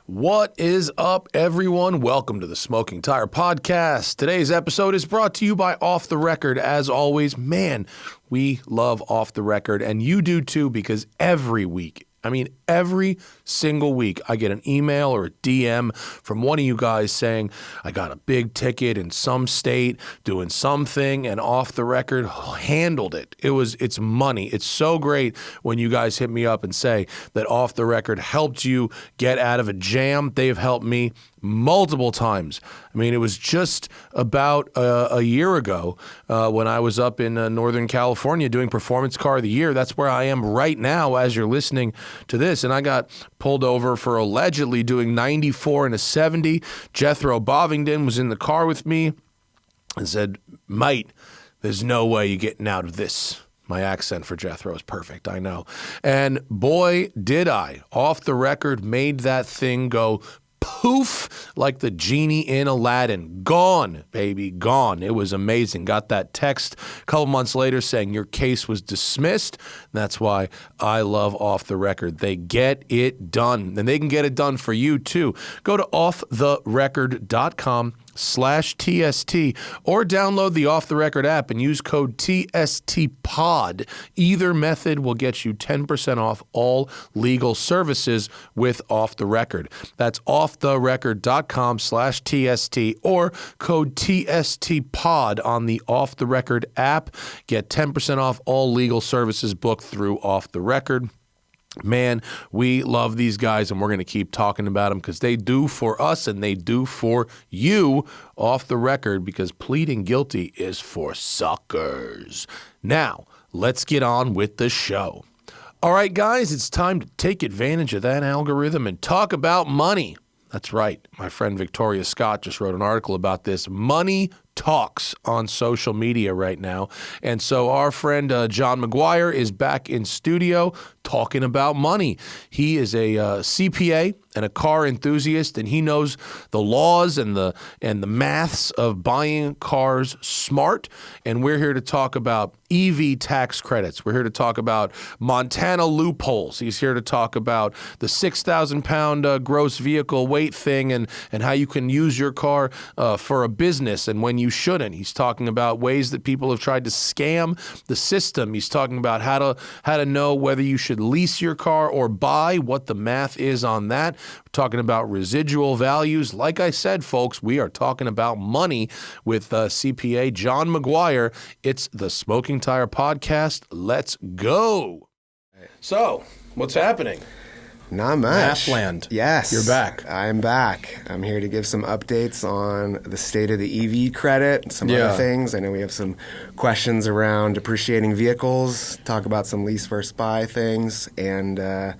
What is up, everyone? Welcome to the Smoking Tire Podcast. Today's episode is brought to you by Off the Record. As always, man, we love Off the Record, and you do too, because every single week, I get an email or a DM from one of you guys saying, I got a big ticket in some state doing something, and Off the Record handled it. It's money. It's so great when you guys hit me up and say that Off the Record helped you get out of a jam. They've helped me multiple times. I mean, it was just about a year ago when I was up in Northern California doing Performance Car of the Year. That's where I am right now as you're listening to this. And I got pulled over for allegedly doing 94 and a 70. Jethro Bovingdon was in the car with me and said, mate, there's no way you're getting out of this. My accent for Jethro is perfect, I know. And boy, did I. Off the Record made that thing go poof, like the genie in Aladdin. Gone, baby, gone. It was amazing. Got that text a couple months later saying your case was dismissed. That's why I love Off the Record. They get it done, and they can get it done for you too. Go to offtherecord.com/TST or download the Off the Record app and use code TSTPOD. Either method will get you 10% off all legal services with Off the Record. That's offtherecord.com/TST or code TSTPOD on the Off the Record app. Get 10% off all legal services booked through Off the Record. Man, we love these guys, and we're going to keep talking about them because they do for us and they do for you. Off the Record, because pleading guilty is for suckers. Now, let's get on with the show. All right, guys, it's time to take advantage of that algorithm and talk about money. That's right. My friend Victoria Scott just wrote an article about this. Money talks on social media right now. And so our friend John McGuire is back in studio talking about money. He is a CPA and a car enthusiast, and he knows the laws and the maths of buying cars smart. And we're here to talk about EV tax credits. We're here to talk about Montana loopholes. He's here to talk about the 6,000-pound gross vehicle weight thing and how you can use your car for a business and when you shouldn't. He's talking about ways that people have tried to scam the system. He's talking about how to know whether you should lease your car or buy, what the math is on that. We're talking about residual values. Like I said, folks, we are talking about money with CPA John McGuire. It's the Smoking Tire Podcast. Let's go. So, what's happening? Not much. Mathland. Yes. You're back. I'm back. I'm here to give some updates on the state of the EV credit and some other things. I know we have some questions around depreciating vehicles, talk about some lease versus buy things, and I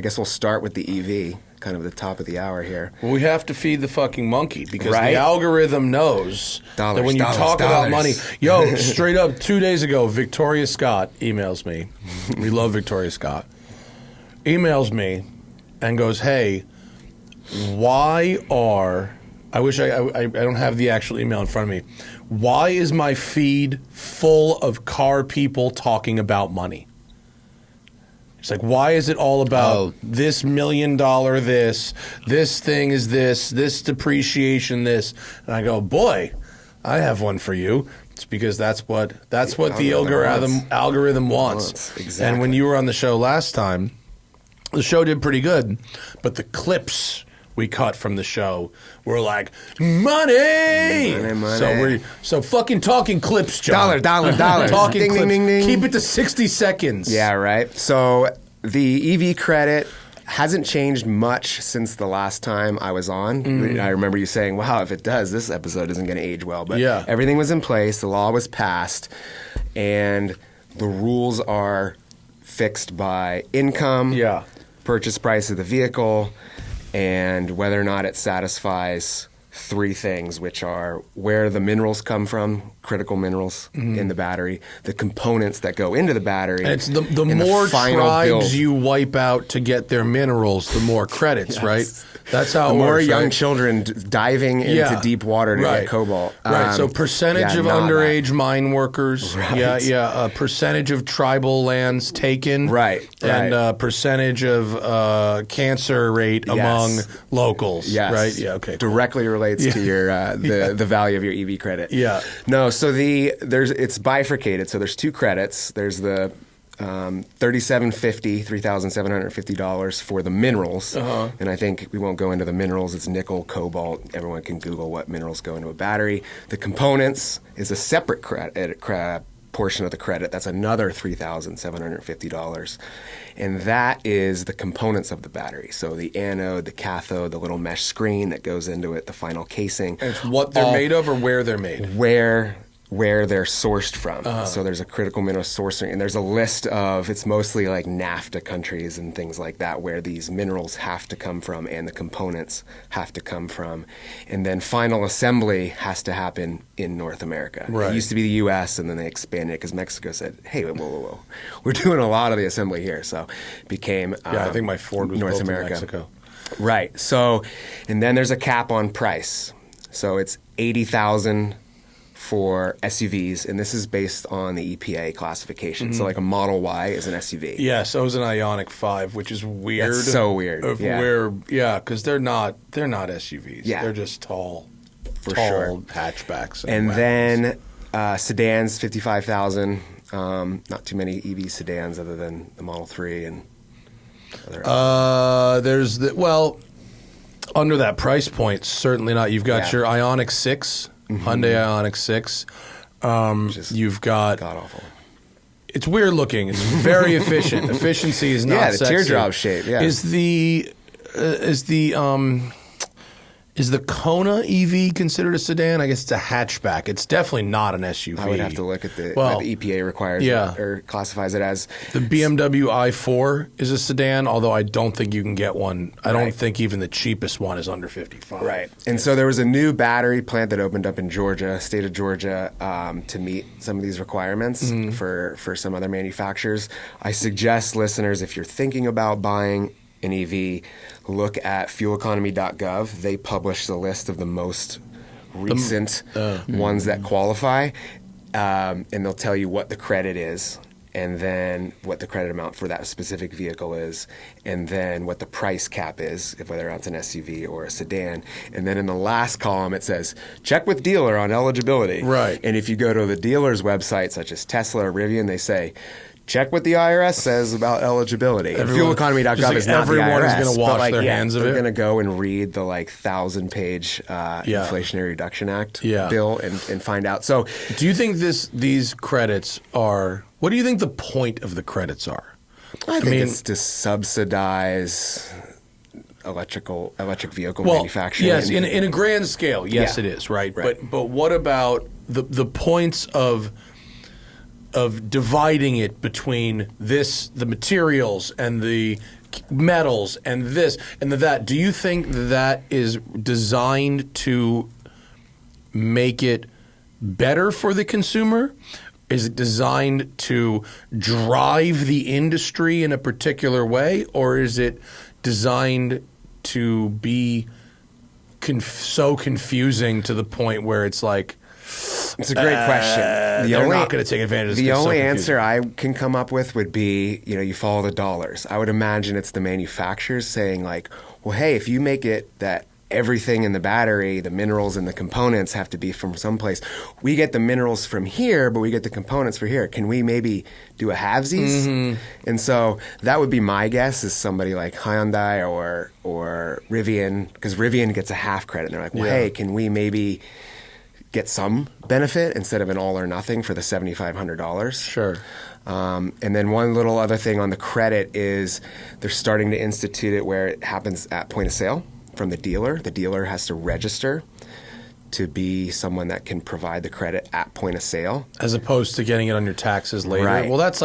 guess we'll start with the EV, kind of the top of the hour here. Well, we have to feed the fucking monkey because the algorithm knows that when you talk about money. Yo, straight up 2 days ago, Victoria Scott emails me. We love Victoria Scott. Emails me and goes, hey, I wish I don't have the actual email in front of me. Why is my feed full of car people talking about money? It's like, why is it all about this $1 million this thing is this depreciation this? And I go, boy, I have one for you. It's because that's what the algorithm wants. Exactly. And when you were on the show last time, the show did pretty good, but the clips we cut from the show were like, money! So fucking talking clips, John. Dollar. Talking ding, clips. Ding, ding, ding. Keep it to 60 seconds. Yeah, right. So the EV credit hasn't changed much since the last time I was on. I remember you saying, wow, if it does, this episode isn't going to age well. But everything was in place. The law was passed. And the rules are fixed by income, purchase price of the vehicle, and whether or not it satisfies three things, which are where the minerals come from, critical minerals in the battery, the components that go into the battery. And it's the more tribes you wipe out to get their minerals, the more credits, right? That's how it works. The more young children diving into deep water to get cobalt. Right. So percentage of underage mine workers. Right. Percentage of tribal lands taken. Right. And percentage of cancer rate among locals. Yes. Right. Yeah. Okay. Directly relates to your the value of your EV credit. Yeah. No. So it's bifurcated. So there's two credits. There's the $3,750 for the minerals. And I think we won't go into the minerals. It's nickel, cobalt. Everyone can Google what minerals go into a battery. The components is a separate portion of the credit. That's another $3,750. And that is the components of the battery. So the anode, the cathode, the little mesh screen that goes into it, the final casing. And it's what they're made of or where they're made? Where they're sourced from. So there's a critical mineral sourcing, and there's a list of, it's mostly like NAFTA countries and things like that, where these minerals have to come from and the components have to come from. And then final assembly has to happen in North America. Right. It used to be the U.S., and then they expanded it because Mexico said, hey, whoa. We're doing a lot of the assembly here. So it became I think my Ford was North built America. in Mexico. Right. So, and then there's a cap on price. So it's $80,000 for SUVs, and this is based on the EPA classification. So like a Model Y is an SUV. Yeah, so is an Ioniq 5, which is weird. That's so weird. Because they're not SUVs. Yeah. They're just tall hatchbacks. And then sedans, 55,000. Not too many EV sedans other than the Model 3 and other. Under that price point, certainly not. You've got your Ioniq 6. Hyundai Ioniq 6. You've got god-awful. It's weird looking. It's very efficient. Efficiency is not the teardrop shape. Yeah. Is the Kona EV considered a sedan? I guess it's a hatchback. It's definitely not an SUV. I would have to look at what the EPA requires or classifies it as. The BMW i4 is a sedan, although I don't think you can get one. I don't think even the cheapest one is under $55,000. Right. And so there was a new battery plant that opened up in Georgia, state of Georgia, to meet some of these requirements for some other manufacturers. I suggest listeners, if you're thinking about buying an EV, look at fueleconomy.gov. They publish the list of the most recent ones that qualify, and they'll tell you what the credit is, and then what the credit amount for that specific vehicle is, and then what the price cap is, whether it's an SUV or a sedan. And then in the last column it says, check with dealer on eligibility. Right. And if you go to the dealer's website, such as Tesla or Rivian, they say, check what the IRS says about eligibility. Fueleconomy.gov is not the IRS. Everyone is going to wash their hands of it. They're going to go and read the 1,000-page Inflation Reduction Act bill and find out. So, do you think these credits are? What do you think the point of the credits are? I think it's to subsidize electric vehicle manufacturing. Yes, in a grand scale, yes, it is, right? But what about the points of dividing it between the materials and the metals and this and that? Do you think that is designed to make it better for the consumer? Is it designed to drive the industry in a particular way, or is it designed to be so confusing to the point where it's like, it's a great question. They're not going to take advantage of this. The only answer I can come up with would be, you follow the dollars. I would imagine it's the manufacturers saying well, hey, if you make it that everything in the battery, the minerals and the components have to be from someplace. We get the minerals from here, but we get the components from here. Can we maybe do a halvesies? Mm-hmm. And so that would be my guess, is somebody like Hyundai or Rivian, because Rivian gets a half credit. And they're like, well, hey, can we maybe get some benefit instead of an all or nothing for the $7,500? Sure. And then one little other thing on the credit is they're starting to institute it where it happens at point of sale from the dealer. The dealer has to register to be someone that can provide the credit at point of sale. As opposed to getting it on your taxes later. Right. Well, that's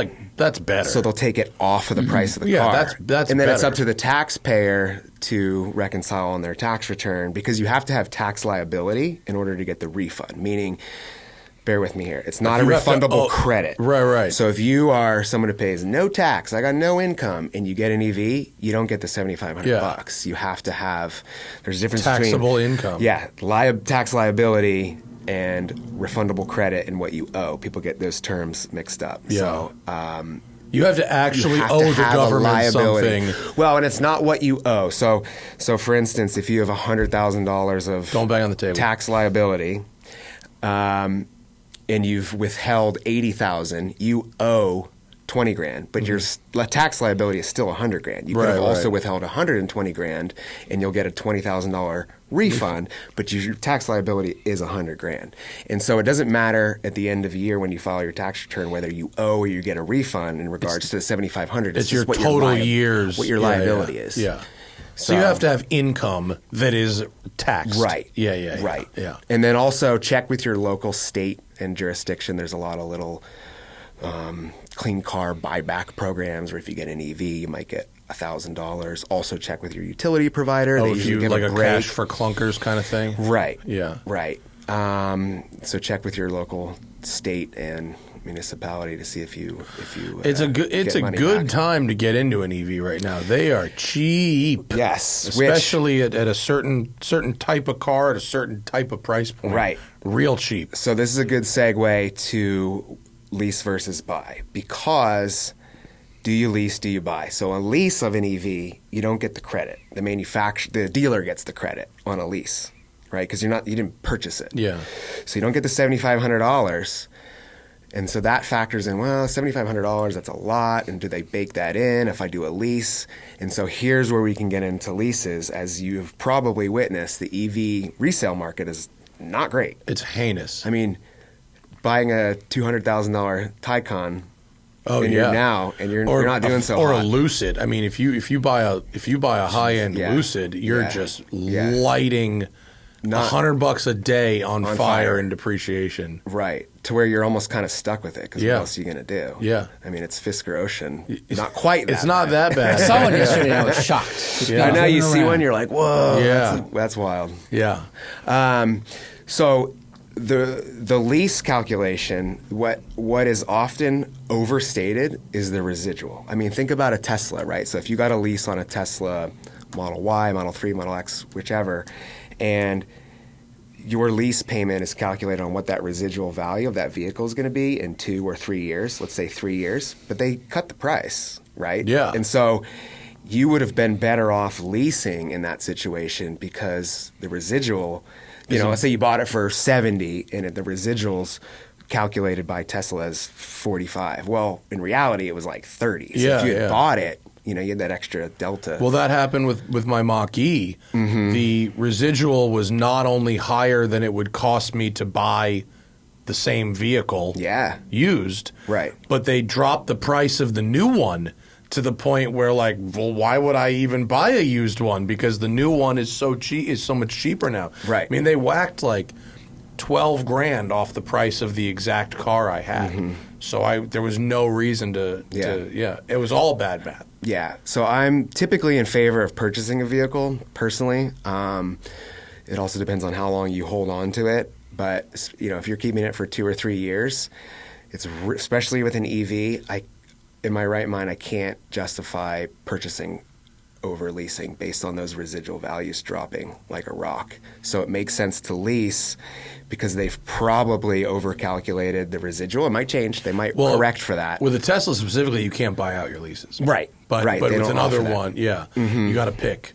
better. So they'll take it off of the price of the yeah, car. That's and then better. it's up to the taxpayer to reconcile on their tax return, because you have to have tax liability in order to get the refund, meaning, bear with me here, it's not a refundable credit. Right. So if you are someone who pays no tax, I got no income, and you get an EV, you don't get the $7,500. You have to have, there's a difference taxable between income. Yeah, tax liability and refundable credit and what you owe. People get those terms mixed up. Yeah. So you have to actually owe the government something. Well, and it's not what you owe. So for instance, if you have $100,000 of don't bang on the table tax liability, and you've withheld $80,000, you owe $20,000, but your tax liability is still $100,000. You could have also withheld $120,000, and you'll get a $20,000 refund, but your tax liability is $100,000. And so it doesn't matter at the end of the year when you file your tax return whether you owe or you get a refund in regards to the $7,500. It's your total years, what your liability is. Yeah. So you have to have income that is taxed. Right. Yeah. Right. Yeah. And then also check with your local state and jurisdiction. There's a lot of little clean car buyback programs where if you get an EV, you might get $1,000. Also check with your utility provider. They usually give like a cash for clunkers kind of thing. Right. Yeah. Right. So check with your local state and municipality to see if you it's a good time to get into an EV right now. They are cheap. Yes, especially at a certain type of car at a certain type of price point. Right, real cheap. So this is a good segue to lease versus buy, because do you lease, do you buy? So a lease of an EV, you don't get the credit. The dealer gets the credit on a lease, right? Because you didn't purchase it. Yeah. So you don't get the $7,500. And so that factors in, well, $7,500, that's a lot. And do they bake that in if I do a lease? And so here's where we can get into leases. As you've probably witnessed, the EV resale market is not great. It's heinous. I mean, buying a $200,000 Taycan now, and you're not doing so or hot. A Lucid. I mean, if you buy a high-end Lucid, you're just lighting $100 a day on fire and depreciation. Right. To where you're almost kind of stuck with it, because what else are you going to do? Yeah. I mean, it's Fisker Ocean. Not quite that It's not that bad. I saw one yesterday and I was shocked. I know you see one, you're like, whoa, that's wild. Yeah. So the lease calculation, what is often overstated is the residual. I mean, think about a Tesla, right? So if you got a lease on a Tesla Model Y, Model 3, Model X, whichever, and your lease payment is calculated on what that residual value of that vehicle is going to be in 2 or 3 years, let's say 3 years, but they cut the price, right? Yeah. And so you would have been better off leasing in that situation, because the residual, let's say you bought it for 70 and the residuals calculated by Tesla is 45. Well, in reality, it was like 30. So if you had bought it, you had that extra delta. Well, that happened with my Mach-E. Mm-hmm. The residual was not only higher than it would cost me to buy the same vehicle used, right? But they dropped the price of the new one to the point where, like, well, why would I even buy a used one? Because the new one is so much cheaper now. Right. I mean, they whacked like $12,000 off the price of the exact car I had. Mm-hmm. So there was no reason to it was all bad math. Yeah. So I'm typically in favor of purchasing a vehicle personally. It also depends on how long you hold on to it. But, if you're keeping it for 2 or 3 years, it's especially with an EV, in my right mind, I can't justify purchasing over leasing based on those residual values dropping like a rock. So it makes sense to lease because they've probably overcalculated the residual. It might change. They might correct for that. With a Tesla specifically, you can't buy out your leases. Right. But with another one, you got to pick.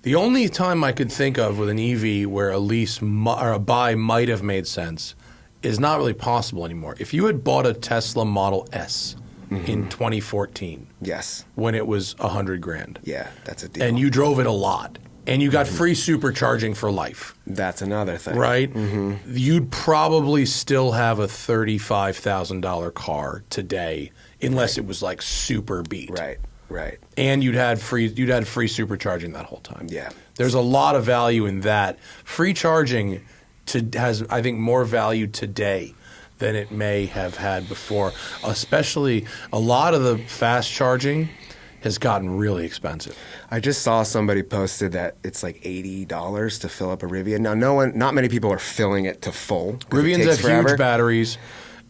The only time I could think of with an EV where a lease or a buy might have made sense is not really possible anymore. If you had bought a Tesla Model S in 2014, yes, when it was $100,000, that's a deal, and you drove it a lot, and you got free supercharging for life, that's another thing, right? You'd probably still have a $35,000 car today, unless it was like super beat, right. And you'd had free supercharging that whole time. Yeah, there's a lot of value in that. Free charging has I think more value today than it may have had before. Especially a lot of the fast charging has gotten really expensive. I just saw somebody posted that it's like $80 to fill up a Rivian. Now, not many people are filling it to full. Rivians have huge batteries,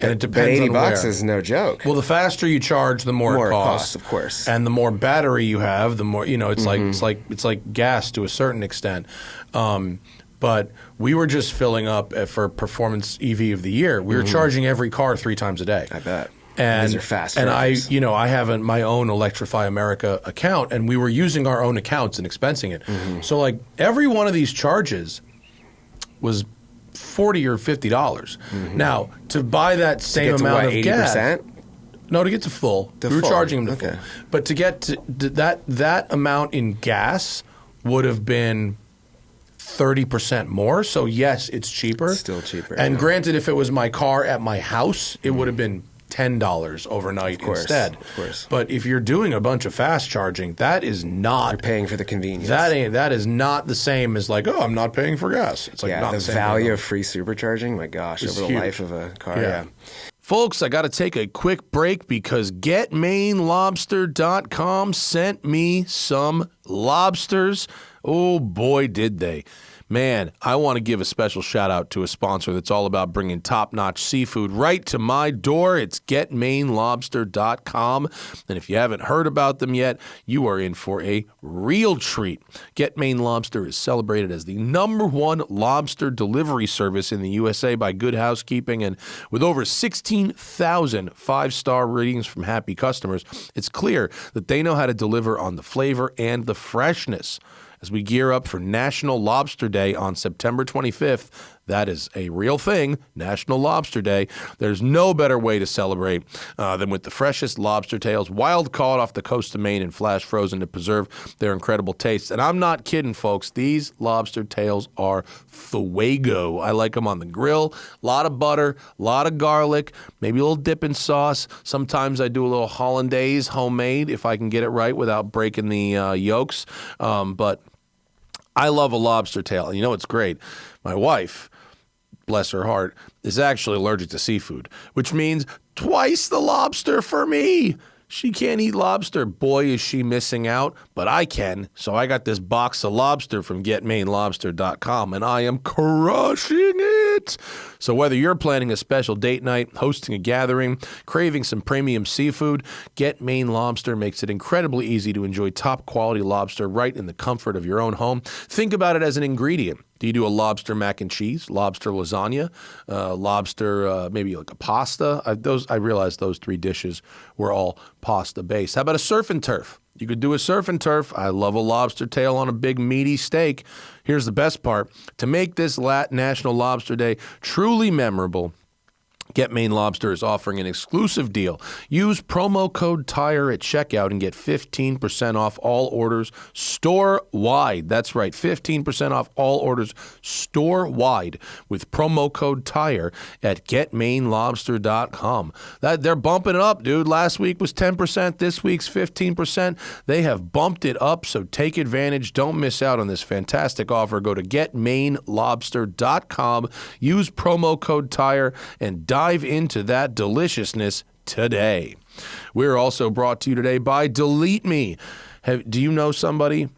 and it depends on where. $80 is no joke. Well, the faster you charge, the more it costs, of course. And the more battery you have, the more it's like gas to a certain extent. But we were just filling up for Performance EV of the Year. We were charging every car 3 times a day. I bet. And these are fast. And chargers. I have my own Electrify America account, and we were using our own accounts and expensing it. So like every one of these charges was $40 or $50. Now to buy that same amount of 80%? Gas. No, to get to full. We were charging them to full. But to get to that amount in gas would have been 30% more. So yes, it's cheaper. It's still cheaper. And granted, if it was my car at my house, it would have been $10 overnight instead. Of course. But if you're doing a bunch of fast charging, that is not. You're paying for the convenience. That is not the same as like, oh, I'm not paying for gas. It's like not the same value of free supercharging. My gosh, over the life of a car. Yeah. Folks, I got to take a quick break because GetMainLobster.com sent me some lobsters. Oh boy, did they. Man, I want to give a special shout out to a sponsor that's all about bringing top-notch seafood right to my door. It's GetMainLobster.com. And if you haven't heard about them yet, you are in for a real treat. Get Maine Lobster is celebrated as the #1 lobster delivery service in the USA by Good Housekeeping. And with over 16,000 5-star ratings from happy customers, it's clear that they know how to deliver on the flavor and the freshness. As we gear up for National Lobster Day on September 25th, that is a real thing, National Lobster Day. There's no better way to celebrate than with the freshest lobster tails, wild caught off the coast of Maine and flash frozen to preserve their incredible taste. And I'm not kidding, folks. These lobster tails are fuego. I like them on the grill. A lot of butter, a lot of garlic, maybe a little dipping sauce. Sometimes I do a little hollandaise homemade if I can get it right without breaking the yolks. But I love a lobster tail. And you know what's great? My wife, bless her heart, is actually allergic to seafood, which means twice the lobster for me. She can't eat lobster. Boy, is she missing out, but I can. So I got this box of lobster from GetMainLobster.com, and I am crushing it. So whether you're planning a special date night, hosting a gathering, craving some premium seafood, Get Maine Lobster makes it incredibly easy to enjoy top-quality lobster right in the comfort of your own home. Think about it as an ingredient. Do you do a lobster mac and cheese, lobster lasagna, lobster maybe like a pasta? I realized those 3 dishes were all pasta based. How about a surf and turf? You could do a surf and turf. I love a lobster tail on a big meaty steak. Here's the best part. To make this National Lobster Day truly memorable, Get Maine Lobster is offering an exclusive deal. Use promo code TIRE at checkout and get 15% off all orders store-wide. That's right, 15% off all orders store-wide with promo code TIRE at GetMainLobster.com. They're bumping it up, dude. Last week was 10%. This week's 15%. They have bumped it up, so take advantage. Don't miss out on this fantastic offer. Go to GetMainLobster.com. Use promo code TIRE and dive into that deliciousness today. We're also brought to you today by DeleteMe. Do you know somebody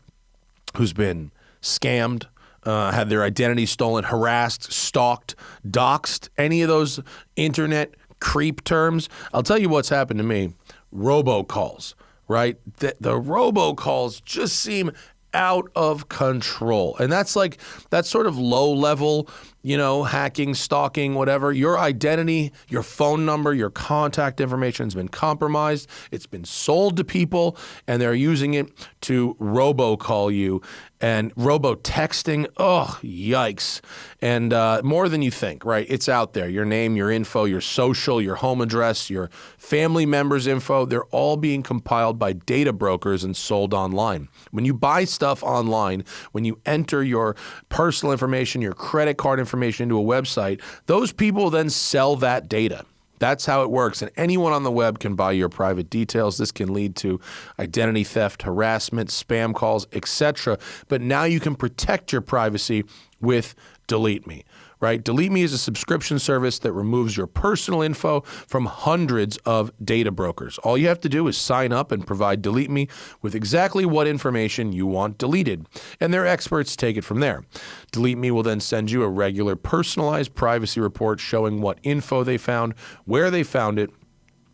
who's been scammed, had their identity stolen, harassed, stalked, doxxed, any of those internet creep terms? I'll tell you what's happened to me. Robocalls, right? The robocalls just seem out of control. And that's sort of low level, hacking, stalking, whatever. Your identity, your phone number, your contact information has been compromised. It's been sold to people, and they're using it to robocall you and robo-texting. Oh, yikes. And more than you think, right? It's out there. Your name, your info, your social, your home address, your family members' info, they're all being compiled by data brokers and sold online. When you buy stuff online, when you enter your personal information, your credit card information into a website, those people then sell that data. That's how it works. And anyone on the web can buy your private details. This can lead to identity theft, harassment, spam calls, etc. But now you can protect your privacy with DeleteMe. right? DeleteMe is a subscription service that removes your personal info from hundreds of data brokers. All you have to do is sign up and provide DeleteMe with exactly what information you want deleted, and their experts take it from there. DeleteMe will then send you a regular personalized privacy report showing what info they found, where they found it,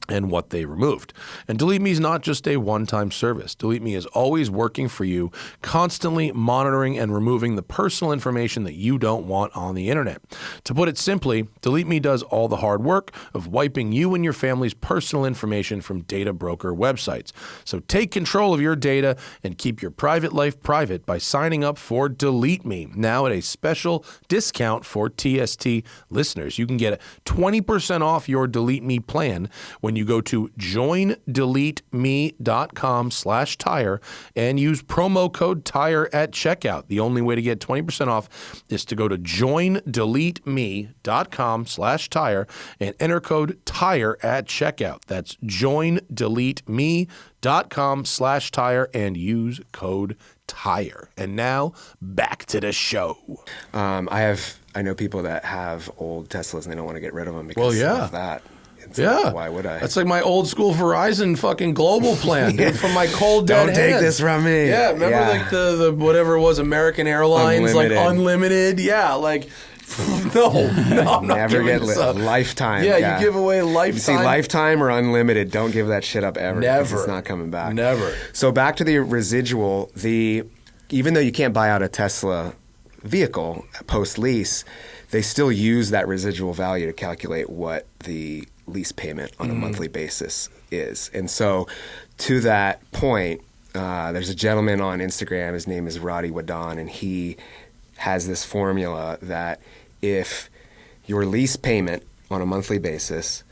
and what they removed. And DeleteMe is not just a one-time service. DeleteMe is always working for you, constantly monitoring and removing the personal information that you don't want on the internet. To put it simply, DeleteMe does all the hard work of wiping you and your family's personal information from data broker websites. So take control of your data and keep your private life private by signing up for DeleteMe, now at a special discount for TST listeners. You can get 20% off your DeleteMe plan when you go to joindeleteme.com/tire and use promo code TIRE at checkout. The only way to get 20% off is to go to joindeleteme.com/tire and enter code TIRE at checkout. That's joindeleteme.com/tire and use code TIRE. And now back to the show. I know people that have old Teslas and they don't want to get rid of them because of that. Why would I? That's like my old school Verizon fucking global plan from my cold dead Don't take this from me. Yeah, remember like the whatever it was, American Airlines, Unlimited. like unlimited. Yeah, like no, I'm not Never giving get this up. lifetime. Yeah, you give away lifetime. You see, lifetime or unlimited, don't give that shit up ever. Never. It's not coming back. Never. So back to the residual. Even though you can't buy out a Tesla vehicle post lease, they still use that residual value to calculate what the lease payment on a monthly basis is. And so to that point, there's a gentleman on Instagram, his name is Roddy Wadon, and he has this formula that if your lease payment on a monthly basis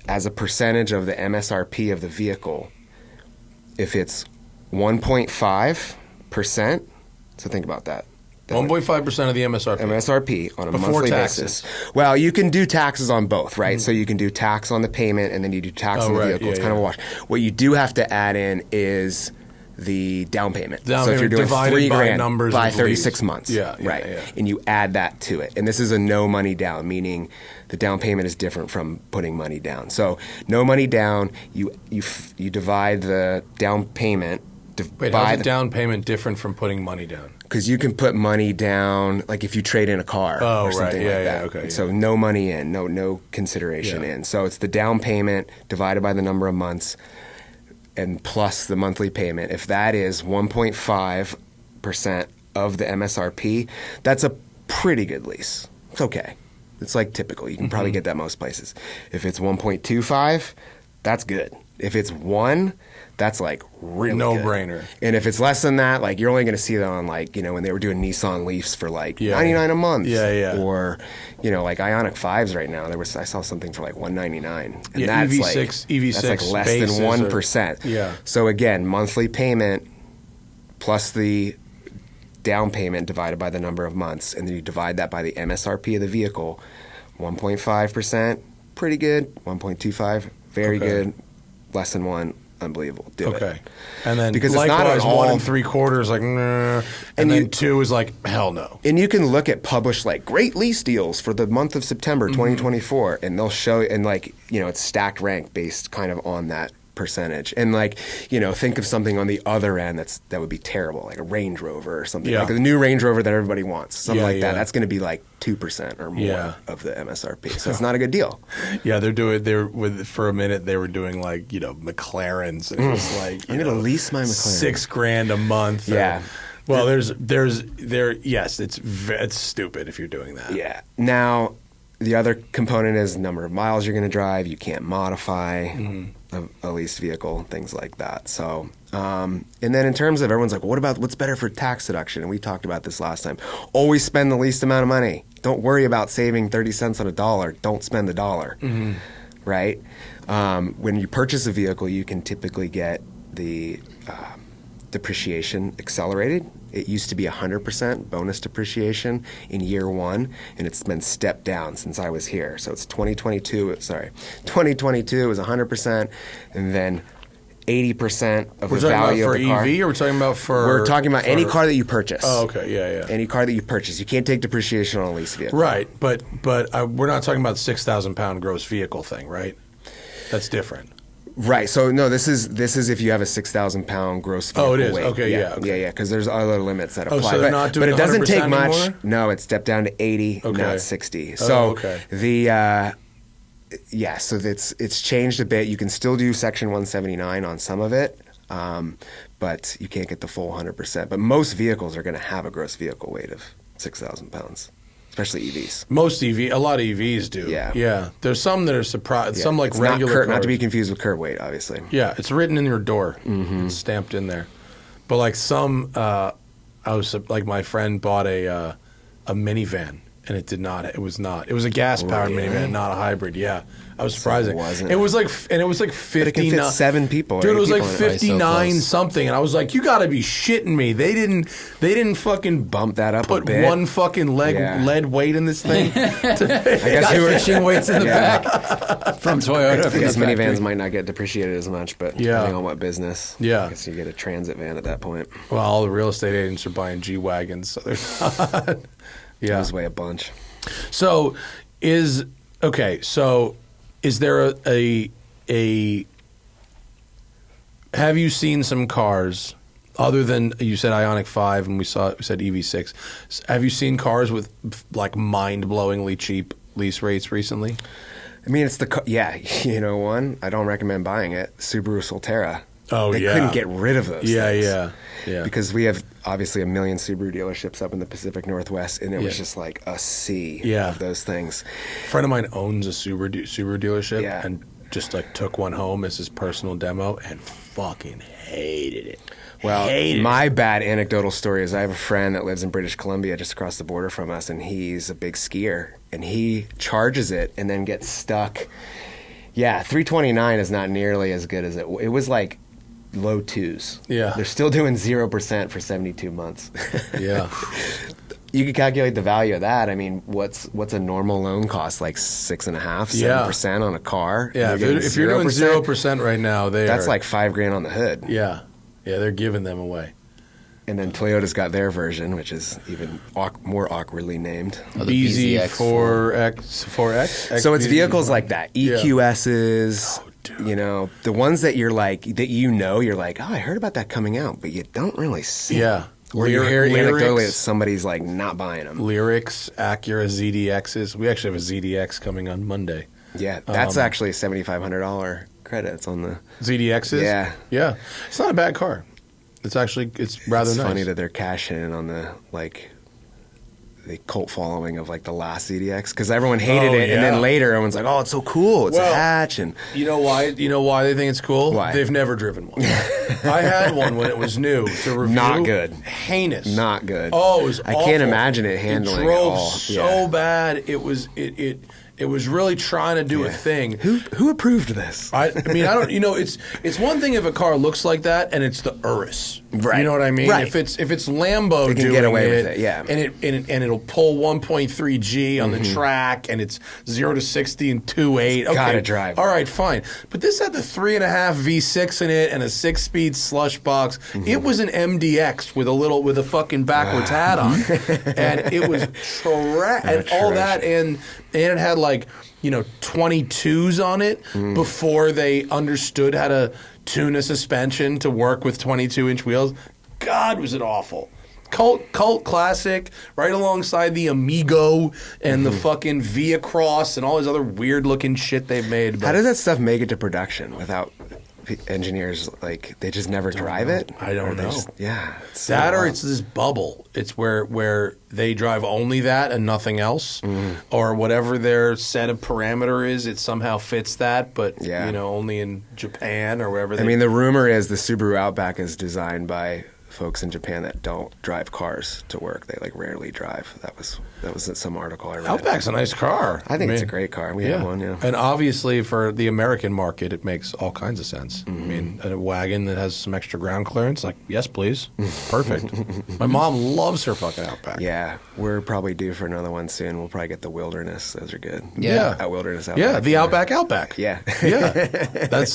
as a percentage of the MSRP of the vehicle, if it's 1.5%, so think about that. 1.5% of the MSRP. MSRP on a Before monthly taxes. basis. Well, you can do taxes on both, right? So you can do tax on the payment and then you do tax on the vehicle. It's kind of a wash. What you do have to add in is the down payment. So if you're doing $3,000 by 36 months, and you add that to it. And this is a no money down, meaning the down payment is different from putting money down. So no money down, you divide the down payment. Wait, how's the down payment different from putting money down? Because you can put money down, like if you trade in a car or something like that. Okay. So no money in, no consideration in. So it's the down payment divided by the number of months and plus the monthly payment. If that is 1.5% of the MSRP, that's a pretty good lease. It's okay. It's like typical. You can probably get that most places. If it's 1.25, that's good. If it's 1, that's like really no-brainer. Good. And if it's less than that, like you're only going to see that on like, when they were doing Nissan Leafs for like $99 a month. Or, like Ioniq 5s right now. I saw something for like $199. And that's EV6 that's like less than 1%. So again, monthly payment plus the down payment divided by the number of months, and then you divide that by the MSRP of the vehicle. 1.5%, pretty good. 1.25, very good. Less than 1, unbelievable. Do it. And then because likewise, it's not 1 3/4 like, nah, and then 2 is like, hell no. And you can look at published like great lease deals for the month of September 2024, and they'll show, and like, it's stacked rank based kind of on that percentage. And like, think of something on the other end that would be terrible, like a Range Rover or something, like the new Range Rover that everybody wants, something like that. That's going to be like 2% or more of the MSRP. So it's not a good deal. For a minute they were doing like, McLarens, and it was like, I'm going to lease my McLaren. $6,000 a month. Yeah. Well, it's stupid if you're doing that. Yeah. Now, the other component is the number of miles you're going to drive. You can't modify a leased vehicle, things like that. So, and then in terms of everyone's like, what's better for tax deduction? And we talked about this last time. Always spend the least amount of money. Don't worry about saving 30 cents on a dollar. Don't spend the dollar, right? When you purchase a vehicle, you can typically get the depreciation accelerated. It used to be 100% bonus depreciation in year 1, and it's been stepped down since I was here. So it's 2022 was 100%, and then 80% of We're the value of the talking car. about for EV, or we're talking about for? We're talking about any car that you purchase. Oh, okay, yeah. Any car that you purchase. You can't take depreciation on a lease vehicle. Right, but we're not talking about the 6,000 pound gross vehicle thing, right? That's different. Right. So no, this is if you have a 6,000 pound gross vehicle Oh, it is. weight. Okay, yeah. Yeah. Because there's other limits that apply. so they're not doing but it doesn't 100% take much. anymore? No, it's stepped down to 80, Okay. not 60. Oh, So okay. so it's changed a bit. You can still do Section 179 on some of it, but you can't get the full 100%. But most vehicles are going to have a gross vehicle weight of 6,000 pounds, especially EVs. A lot of EVs do. Yeah. There's some that are surprised. Yeah. Some like it's regular cars. not to be confused with curb weight, obviously. Yeah, it's written in your door. It's stamped in there. But like some, my friend bought a minivan, and it did not. It was not. It was a gas powered minivan, not a hybrid. Yeah, I was surprised. it wasn't. It was like 59. But it can fit 7 people. Dude, it was like 59 59 something, and I was like, "You got to be shitting me!" They didn't fucking bump that up. put a bit. one fucking lead weight in this thing. I guess Fishing weights in the back from Toyota. I guess minivans might not get depreciated as much, but depending on what business, Yeah. I guess you get a transit van at that point. Well, all the real estate agents are buying G wagons, so they're not. Yeah. Those weigh a bunch. So is there a have you seen some cars other than you said Ioniq 5 and we said EV6? Have you seen cars with like mind-blowingly cheap lease rates recently? I mean, it's one. I don't recommend buying it. Subaru Solterra. Oh, they couldn't get rid of those. things. Yeah. Because we have obviously a million Subaru dealerships up in the Pacific Northwest, and it was just like a sea of those things. A friend of mine owns a Subaru dealership and just like took one home as his personal demo and fucking hated it. Well, my bad anecdotal story is I have a friend that lives in British Columbia just across the border from us, and he's a big skier, and he charges it and then gets stuck. Yeah, 329 is not nearly as good as it was like low 2s. Yeah. They're still doing 0% for 72 months. Yeah. You could calculate the value of that. I mean, what's a normal loan cost? Like 6.5%, 7% on a car? Yeah, if you're doing 0% right now, that's like $5,000 on the hood. Yeah. Yeah, they're giving them away. And then Toyota's got their version, which is even more awkwardly named. BZ4X. So it's vehicles like that. EQSs. Oh, dude. You know, the ones that you're like, you're like, oh, I heard about that coming out, but you don't really see it. Or you hear anecdotally that somebody's like not buying them. Lyrics, Acura ZDXs. We actually have a ZDX coming on Monday. Yeah, that's actually a $7,500 credit. It's on the ZDXs. Yeah. It's not a bad car. It's rather nice. It's funny that they're cashing in on the cult following of like the last ZDX because everyone hated it, and then later everyone's like, "Oh, it's so cool! It's a hatch." And you know why? You know why they think it's cool? Why? They've never driven one. I had one when it was new. To review, not good. Heinous. Not good. Oh, it was awful. I can't imagine it handling. It drove at all. so bad. It was It was really trying to do a thing. Who approved this? I mean, I don't. You know, it's one thing if a car looks like that and it's the Urus. Right. You know what I mean? Right. If it's Lambo they can doing get away with it, yeah. And it'll pull 1.3 G on the track, and it's 0 to 60 in 2.8. Okay, gotta drive. All right, fine. But this had the 3.5 V6 in it and a 6-speed slush box. It was an MDX with a fucking backwards hat on, and it was and all that, and it had 22s on it before they understood how to tune a suspension to work with 22-inch wheels. God, was it awful. Cult classic, right alongside the Amigo and the fucking V-Across and all this other weird-looking shit they've made. How does that stuff make it to production without engineers, they just never drive it? I don't know. It's that or it's this bubble. It's where they drive only that and nothing else, or whatever their set of parameter is. It somehow fits that, but only in Japan or wherever. I mean, the rumor is the Subaru Outback is designed by folks in Japan that don't drive cars to work. They like rarely drive. That was some article I read. Outback's a nice car. I think it's a great car. We have one, yeah. And obviously for the American market, it makes all kinds of sense. Mm-hmm. I mean, a wagon that has some extra ground clearance, like, yes, please. Perfect. My mom loves her fucking Outback. Yeah, we're probably due for another one soon. We'll probably get the Wilderness. Those are good. Yeah. Wilderness Outback. Yeah, the Outback. Yeah. Yeah.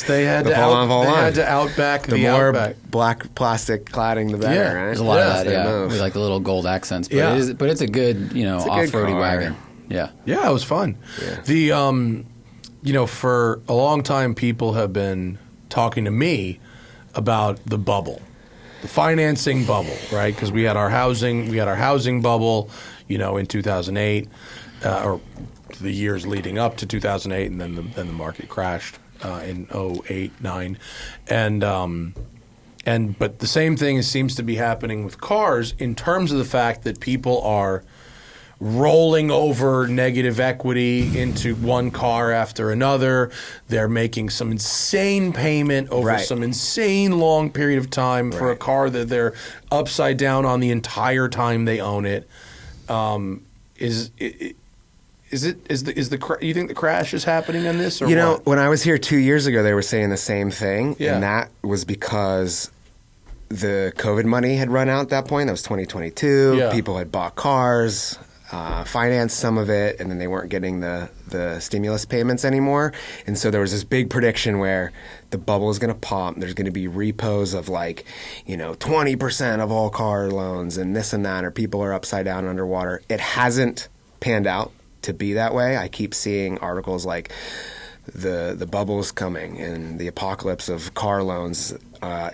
They had to Outback the more Outback. Black plastic cladding, the better, right? There's a lot of that, with like the little gold accents. But but it's a good, off-roady wagon. Yeah. Yeah, it was fun. Yeah. The for a long time people have been talking to me about the bubble. The financing bubble, right? Because we had our housing bubble, in 2008 or the years leading up to 2008, and then the market crashed in 2008, 2009, but the same thing seems to be happening with cars in terms of the fact that people are rolling over negative equity into one car after another. They're making some insane payment over some insane long period of time for a car that they're upside down on the entire time they own it. You think the crash is happening on this? Or what? When I was here 2 years ago, they were saying the same thing, and that was because the COVID money had run out at that point. That was 2022. Yeah. People had bought cars, financed some of it, and then they weren't getting the stimulus payments anymore. And so there was this big prediction where the bubble is going to pop. There's going to be repos of 20% of all car loans and this and that, or people are upside down underwater. It hasn't panned out to be that way. I keep seeing articles like the bubble is coming and the apocalypse of car loans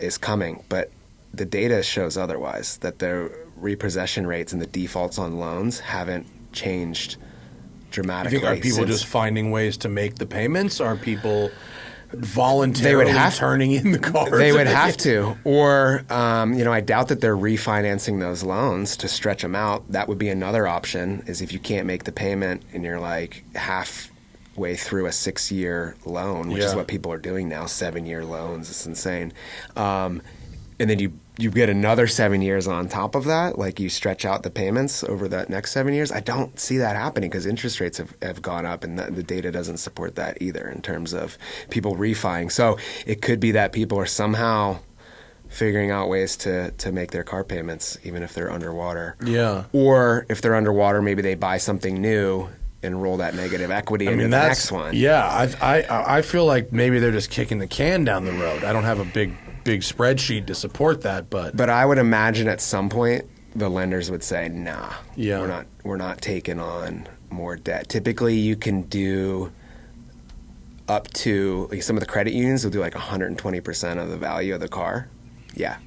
is coming, but the data shows otherwise, that the repossession rates and the defaults on loans haven't changed dramatically. You think, are people just finding ways to make the payments? Are people voluntarily turning in the cars? They would have to. Or, I doubt that they're refinancing those loans to stretch them out. That would be another option, is if you can't make the payment and you're like halfway through a 6-year loan, which is what people are doing now, 7-year loans. It's insane. And then you get another 7 years on top of that, like you stretch out the payments over that next 7 years. I don't see that happening because interest rates have gone up, and the data doesn't support that either in terms of people refining. So it could be that people are somehow figuring out ways to make their car payments even if they're underwater. Yeah. Or if they're underwater, maybe they buy something new and roll that negative equity into the next one. Yeah, I feel like maybe they're just kicking the can down the road. I don't have a big spreadsheet to support that, but I would imagine at some point the lenders would say, nah, yeah, we're not taking on more debt. Typically you can do up to, like, some of the credit unions will do like 120% of the value of the car. Yeah.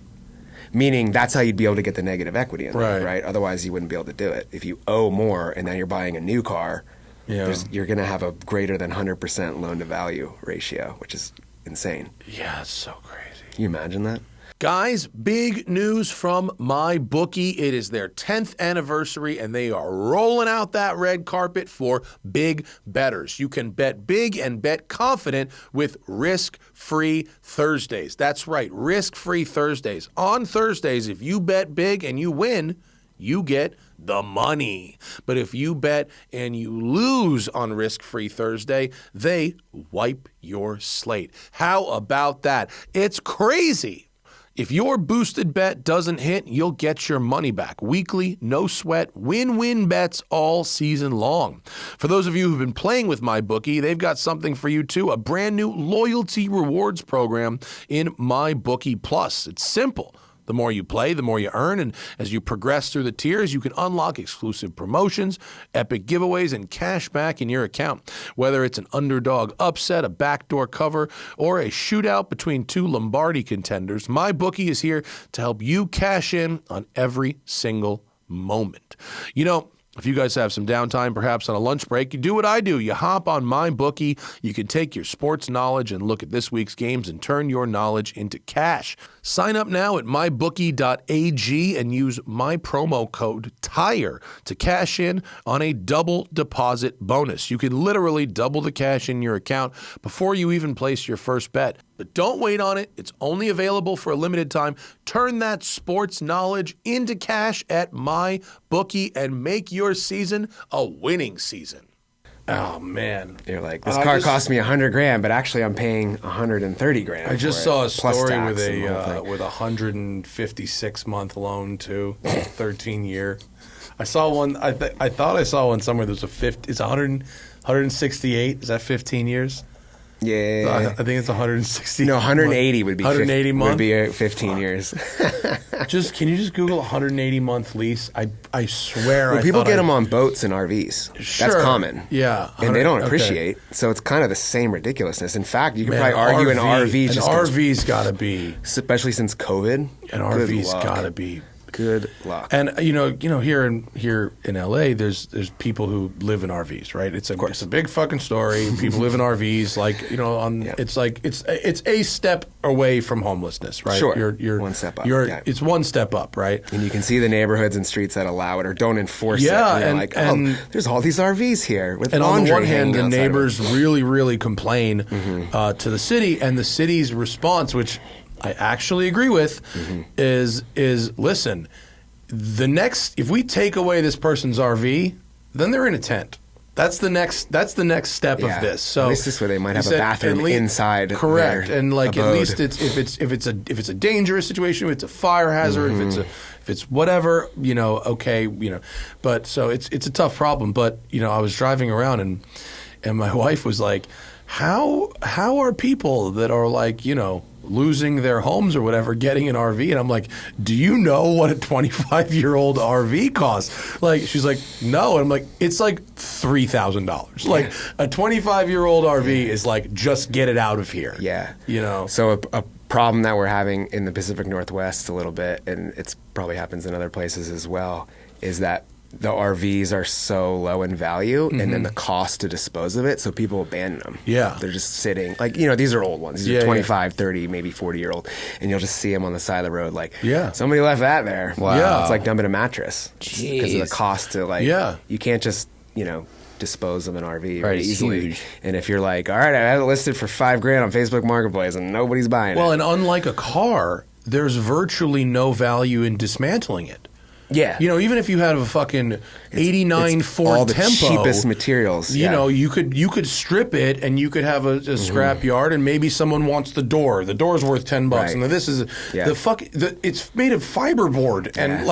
Meaning that's how you'd be able to get the negative equity in there, right? Otherwise you wouldn't be able to do it. If you owe more and then you're buying a new car, you're going to have a greater than 100% loan to value ratio, which is insane. Yeah, it's so crazy. Can you imagine that? Guys, big news from MyBookie. It is their 10th anniversary, and they are rolling out that red carpet for big bettors. You can bet big and bet confident with risk-free Thursdays. That's right, risk-free Thursdays. On Thursdays, if you bet big and you win, you get the money. But if you bet and you lose on Risk-Free Thursday, they wipe your slate. How about that? It's crazy. If your boosted bet doesn't hit, you'll get your money back. Weekly, no sweat, win-win bets all season long. For those of you who've been playing with MyBookie, they've got something for you too, a brand new loyalty rewards program in MyBookie Plus. It's simple. The more you play, the more you earn, and as you progress through the tiers, you can unlock exclusive promotions, epic giveaways, and cash back in your account. Whether it's an underdog upset, a backdoor cover, or a shootout between two Lombardi contenders, MyBookie is here to help you cash in on every single moment. If you guys have some downtime, perhaps on a lunch break, you do what I do. You hop on MyBookie. You can take your sports knowledge and look at this week's games and turn your knowledge into cash. Sign up now at mybookie.ag and use my promo code TIRE to cash in on a double deposit bonus. You can literally double the cash in your account before you even place your first bet. But don't wait on it. It's only available for a limited time. Turn that sports knowledge into cash at MyBookie and make your season a winning season. Oh, man. You're like, this car cost me $100,000, but actually I'm paying $130,000. I just saw a story with a 156-month loan, too, 13-year. I saw one. I thought I saw one somewhere. There's it's 168. Is that 15 years? Yeah. I think it's 160. No, 180 would be 180 month? Would be 15 years. Can you just Google 180 month lease? I swear. Well, people get them on boats and RVs. Sure. That's common. Yeah, and they don't appreciate. Okay. So it's kind of the same ridiculousness. In fact, you could probably argue an RV. An RV's got to be, especially since COVID. An RV's got to be. Good luck. And here in LA, there's people who live in RVs, right? It's a big fucking story. People live in RVs, it's like it's a step away from homelessness, right? Sure, you're one step up. It's one step up, right? And you can see the neighborhoods and streets that allow it or don't enforce it. And and there's all these RVs here with and laundry. On the one hand, the neighbors outside really complain to the city, and the city's response, which I actually agree with, is listen, if we take away this person's RV, then they're in a tent. That's the next step of this. So at least this way they might have a bathroom inside. Correct, and at least if it's a dangerous situation, if it's a fire hazard, if it's whatever, okay, But so it's a tough problem. But I was driving around and my wife was like, how are people that are like losing their homes or whatever getting an RV? And I'm like, do you know what a 25-year-old RV costs? Like, she's like, no. And I'm like, it's like $3,000. Like a 25-year-old RV is like, just get it out of here. Yeah. So a problem that we're having in the Pacific Northwest a little bit, and it's probably happens in other places as well, is that the RVs are so low in value, and then the cost to dispose of it, so people abandon them. Yeah. They're just sitting. Like, these are old ones. These are 25, 30, maybe 40-year-old, and you'll just see them on the side of the road like, somebody left that there. Wow. Yeah. It's like dumping a mattress. Because of the cost to, you can't just, dispose of an RV very easily. Huge. And if you're like, all right, I have it listed for $5,000 on Facebook Marketplace, and nobody's buying it. Well, and unlike a car, there's virtually no value in dismantling it. Yeah. Even if you had a fucking 89 Ford all the Tempo, cheapest materials. You could strip it and you could have a scrap yard, and maybe someone wants the door. The door's worth $10, and this is it's made of fiberboard and it's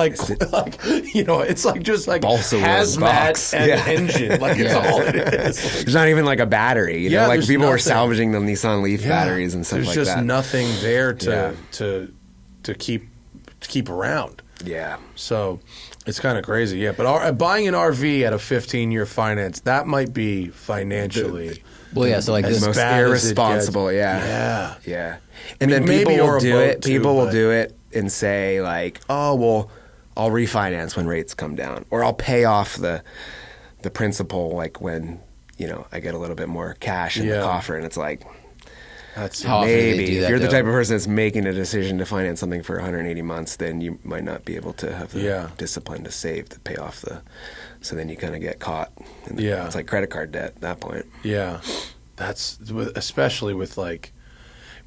like just like hazmat and engine. Like it's all it is. There's not even like a battery. Like people were salvaging the Nissan Leaf batteries and stuff like that. There's just nothing there to keep around. Yeah. So it's kind of crazy. Yeah. But buying an RV at a 15-year finance, that might be financially. So like the most irresponsible. Yeah. And then maybe people will do it. People will do it and say like, oh, well, I'll refinance when rates come down, or I'll pay off the principal like when, I get a little bit more cash in the coffer. And it's like, that's maybe if you're the type of person that's making a decision to finance something for 180 months, then you might not be able to have the discipline to save to pay off so then you kind of get caught. It's like credit card debt at that point. Yeah, that's especially with like,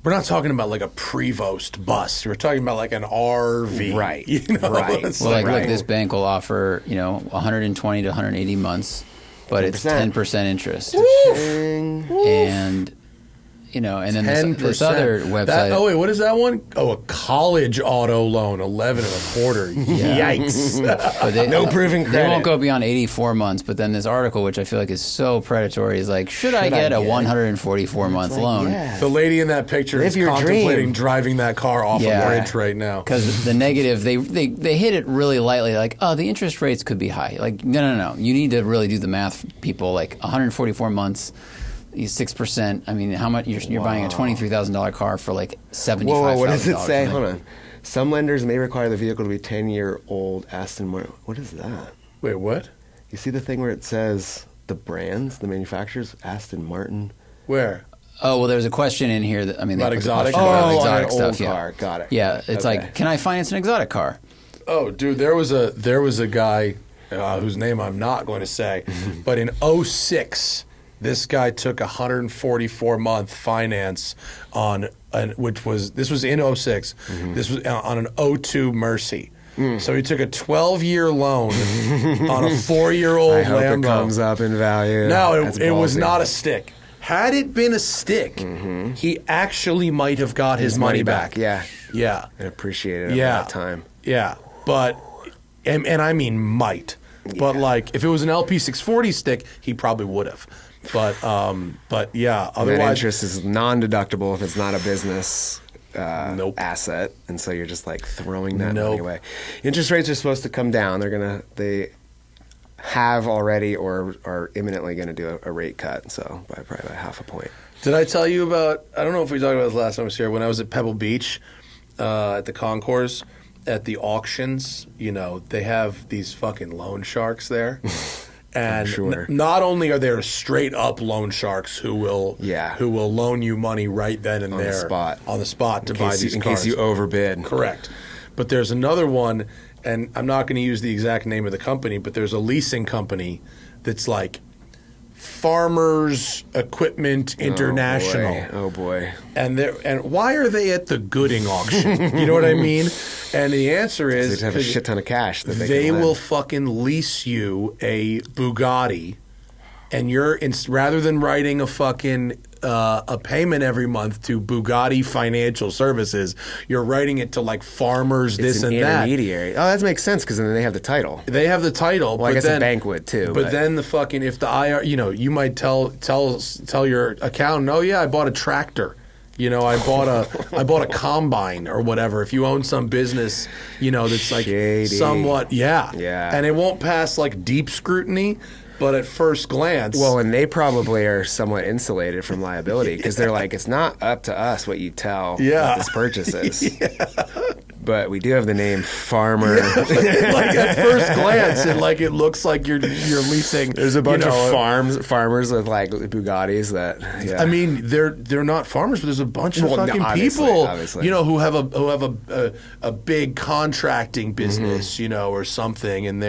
we're not talking about like a Prevost bus. We're talking about like an RV, right? Right. Look, this bank will offer 120 to 180 months, but 10%. It's 10% interest, and. And then this other website. What is that one? Oh, a college auto loan, 11 and a quarter. Yikes! No proving credit. They won't go beyond 84 months. But then this article, which I feel like is so predatory, is like, should I get a 144-month loan? Yeah. The lady in that picture is contemplating driving that car off a bridge right now. Because the negative, they hit it really lightly. Like, oh, the interest rates could be high. Like, no. You need to really do the math, people. Like 144 months. 6%. I mean, how much you're buying a $23,000 car for like $75,000? Whoa, what does it say? Hold on. Some lenders may require the vehicle to be 10-year-old Aston Martin. What is that? Wait, what? You see the thing where it says the brands, the manufacturers, Aston Martin? Where? Oh, well, there's a question in here that, About exotic about cars. exotic an stuff. old Yeah. car. Got it. Yeah, it's like, can I finance an exotic car? Oh, dude, there was a guy whose name I'm not going to say, but in 06, this guy took 144-month finance on this was in 06. This was on an 02 Mercy. So he took a 12-year loan on a 4-year-old I hope Lambo. it comes up in value. No, That's it was ballsy. not a stick. Had it been a stick, he actually might have got his money back. Yeah. Yeah. And appreciated it Yeah. at that time. Yeah. But, and I mean might. But like, if it was an LP640 stick, he probably would have. But yeah, That otherwise. interest is non-deductible if it's not a business Nope. asset, and so you're just like throwing that Nope. money away. Interest rates are supposed to come down. They have already or are imminently going to do a rate cut, so by probably about half a point. Did I tell you about, I don't know if we talked about this last time I was here, when I was at Pebble Beach at the concourse, at the auctions, they have these fucking loan sharks there. And sure. Not only are there straight up loan sharks who will loan you money right then and there on the spot to buy these in cars. case you overbid. Correct. But there's another one, and I'm not going to use the exact name of the company, but there's a leasing company that's like Farmers Equipment International. Oh boy. And why are they at the Gooding auction? You know what I mean? And the answer is They have a shit ton of cash that they will fucking lease you a Bugatti, and rather than writing a fucking a payment every month to Bugatti Financial Services, you're writing it to like Farmers, this and that. Intermediary. Oh, that makes sense because then they have the title. They have the title. Well, I guess a bank would too. But then the fucking, if the IR, you might tell your accountant, oh yeah, I bought a tractor. I bought a combine or whatever. If you own some business, that's like Shady. somewhat, yeah. And it won't pass like deep scrutiny. But at first glance... Well, and they probably are somewhat insulated from liability because they're like, it's not up to us what you tell what this purchase is. But we do have the name Farmer. Like at first glance, it looks like you're leasing... There's a bunch of farmers with like Bugattis that... Yeah. I mean, they're not farmers, but there's a bunch of fucking people, obviously. who have a big contracting business, or something, and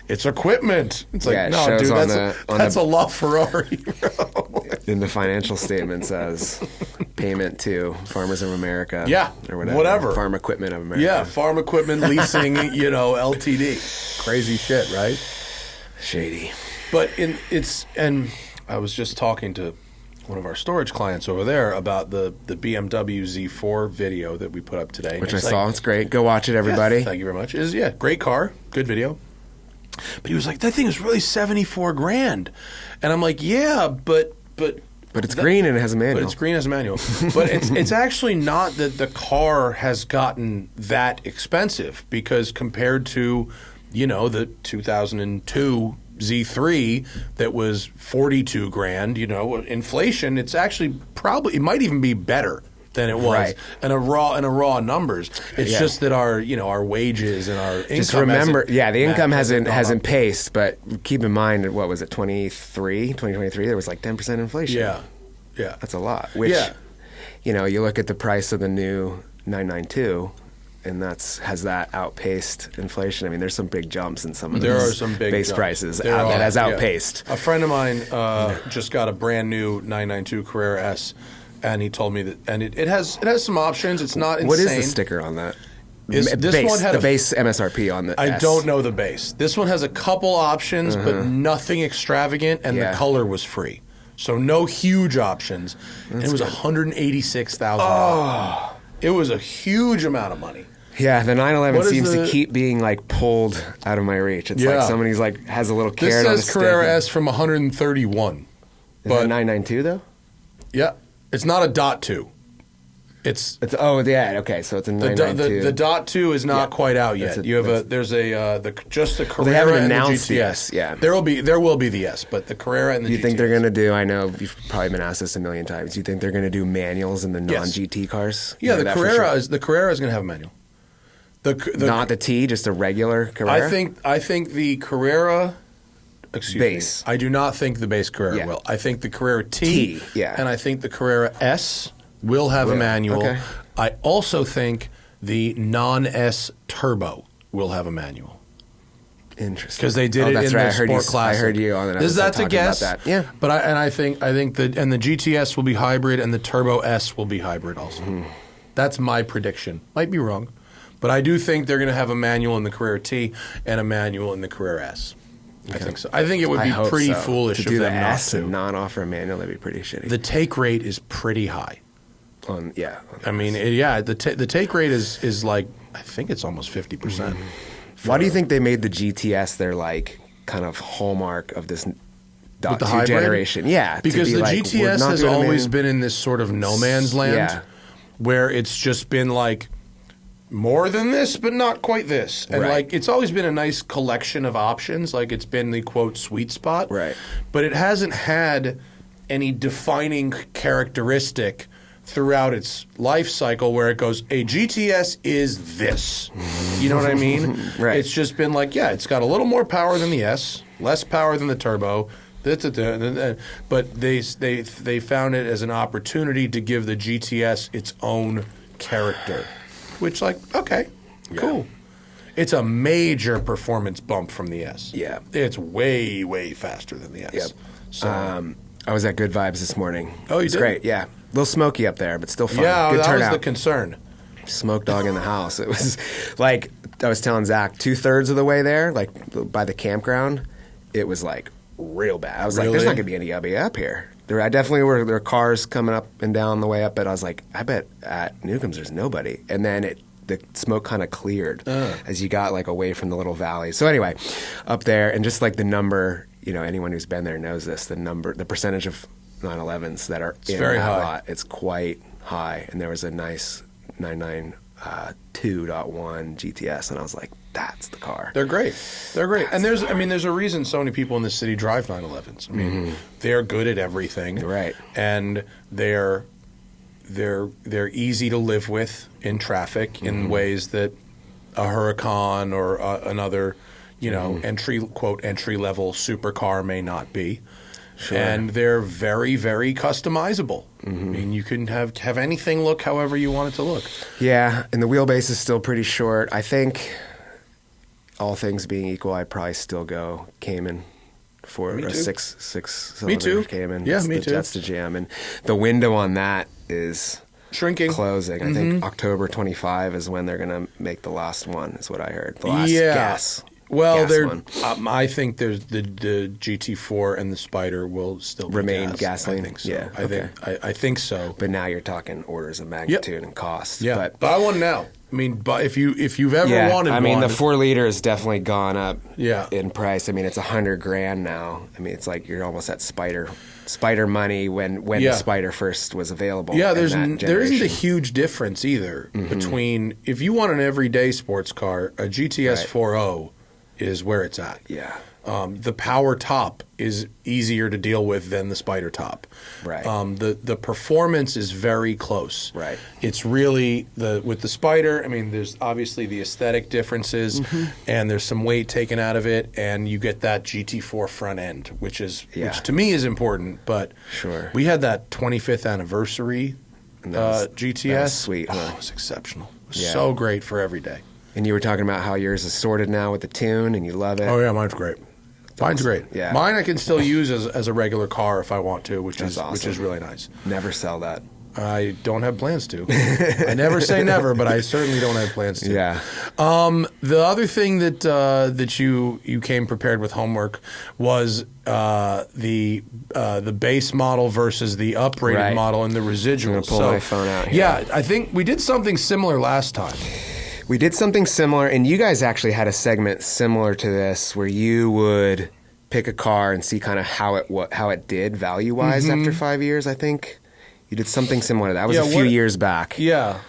it's equipment. It's like, no, dude, that's a LaFerrari, bro. In the financial statement says payment to Farmers of America. Yeah, or whatever. Farm Equipment of America. Yeah, Farm Equipment Leasing, Ltd. Crazy shit, right? Shady. But and I was just talking to one of our storage clients over there about the BMW Z4 video that we put up today. Which I saw. It's great. Go watch it, everybody. Yeah, thank you very much. Great car, good video. But he was like, that thing is really $74,000. And I'm like, yeah, but it's green and it has a manual. But it's green as a manual. But it's actually not that the car has gotten that expensive, because compared to, the 2002 Z3 that was $42,000, inflation, it's actually it might even be better than it was, right. and a raw numbers. It's just that our wages and our income. Just remember, the income hasn't paced, but keep in mind, what was it, 2023? There was like 10% inflation. Yeah. That's a lot. Which, you look at the price of the new 992, and has that outpaced inflation? I mean, there's some big jumps in some of those base prices that has outpaced. A friend of mine just got a brand new 992 Carrera S. And he told me that, and it has some options. It's not insane. What is the sticker on that? This one had the base MSRP on the I S. don't know the base. This one has a couple options, but nothing extravagant, and the color was free. So no huge options. And it was $186,000. Oh. It was a huge amount of money. Yeah, the 911 seems to keep being like pulled out of my reach. It's like somebody's like has a little carrot on the stick. This says Carrera S from 131. Is it 992 though? Yeah. It's not a .2. It's okay, so it's a 992. The .2 is not quite out yet. The Carrera. Well, they haven't announced the GTS. Yeah, there will be the S, but the Carrera and the GTS. Do you think they're going to do? I know you've probably been asked this a million times. Do you think they're going to do manuals in the non-GT cars? Yeah, the Carrera is going to have a manual. Not the T, just a regular Carrera. I think the Carrera base. I do not think the base Carrera will. I think the Carrera T, and I think the Carrera S will have a manual. Okay. I also think the non-S Turbo will have a manual. Interesting. Because they did it in the Sport Classic. I heard you on an episode talking about that. Yeah. But I think the GTS will be hybrid and the Turbo S will be hybrid also. Mm-hmm. That's my prediction. Might be wrong. But I do think they're going to have a manual in the Carrera T and a manual in the Carrera S. Okay. I think so. I think it would be pretty foolish to do of them the not S to. and not offer a manual. That'd be pretty shitty. The take rate is pretty high. The take rate is like, I think it's almost 50%. Mm-hmm. Why do you think they made the GTS their like kind of hallmark of this .2 generation? Yeah, because the GTS has always been in this sort of no man's land, where it's just been like more than this, but not quite this, and like it's always been a nice collection of options. Like it's been the quote sweet spot, right? But it hasn't had any defining characteristic throughout its life cycle where it goes, a GTS is this. You know what I mean? Right. It's just been like, it's got a little more power than the S, less power than the Turbo, but they found it as an opportunity to give the GTS its own character, which cool. It's a major performance bump from the S. Yeah. It's way, way faster than the S. Yep. So, I was at Good Vibes this morning. Oh, you did? It's great, yeah. A little smoky up there, but still fun. Yeah, good that turnout. was the concern. Smoke dog in the house. It was like, I was telling Zach, 2/3 of the way there, like by the campground, it was like real bad. I was like, there's not going to be anybody up here. There were cars coming up and down the way up, but I was like, I bet at Newcomb's there's nobody. And then the smoke kind of cleared as you got like away from the little valley. So anyway, up there, and just like the number, anyone who's been there knows this, the percentage of 911s that are in that lot, it's quite high. And there was a nice 992.1 GTS, and I was like, that's the car. They're great. And there's a reason so many people in this city drive 911s. I mean, they're good at everything. Right. And they're easy to live with in traffic in ways that a Huracan or another, entry level supercar may not be. Sure. And they're very, very customizable. I mean, you can have anything look however you want it to look. Yeah, and the wheelbase is still pretty short. I think, all things being equal, I'd probably still go Cayman for a six-cylinder Cayman. Yeah, me too. That's the jam. And the window on that is shrinking, closing. I think October 25 is when they're going to make the last one, is what I heard. The last gas. Well, I think there's the GT4 and the Spider will still remain gasoline. I think so. Yeah, I think so. But now you're talking orders of magnitude and cost. Yeah, but I want now. I mean, but if you've ever wanted one, I mean, the 4 liter has definitely gone up. In price. I mean, it's $100,000 now. I mean, it's like you're almost at Spider money when the Spider first was available. Yeah, there isn't a huge difference either between if you want an everyday sports car, a GTS 4.0 is where it's at. Yeah. The power top is easier to deal with than the Spider top. Right. The performance is very close. Right. It's really with the Spider. I mean, there's obviously the aesthetic differences, and there's some weight taken out of it, and you get that GT4 front end, which to me is important. But we had that 25th anniversary GTS. That was sweet. Huh? Oh, it was exceptional. It was so great for every day. And you were talking about how yours is sorted now with the tune, and you love it. Oh yeah, mine's great. Mine's great. Yeah. Mine I can still use as a regular car if I want to, which is really nice. Never sell that. I don't have plans to. I never say never, but I certainly don't have plans to. Yeah. The other thing that you came prepared with homework was the base model versus the uprated model and the residual. I'm gonna pull my phone out here. Yeah, I think we did something similar last time. We did something similar, and you guys actually had a segment similar to this where you would pick a car and see kind of how it did value-wise after 5 years, I think. You did something similar to that. That was a few years back. Yeah.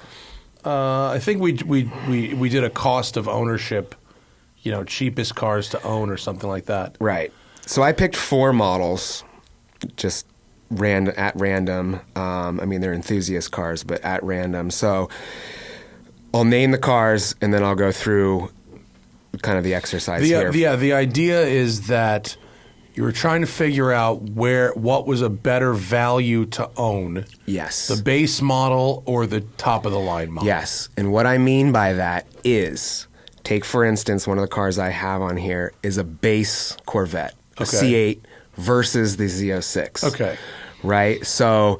I think we did a cost of ownership, cheapest cars to own or something like that. Right. So I picked 4 models, just at random. I mean, they're enthusiast cars, but at random. So I'll name the cars, and then I'll go through kind of the exercise here. Yeah, the idea is that You were trying to figure out what was a better value to own. Yes. The base model or the top of the line model. Yes. And what I mean by that is, take for instance, one of the cars I have on here is a base Corvette, a C8 versus the Z06. Okay. Right? So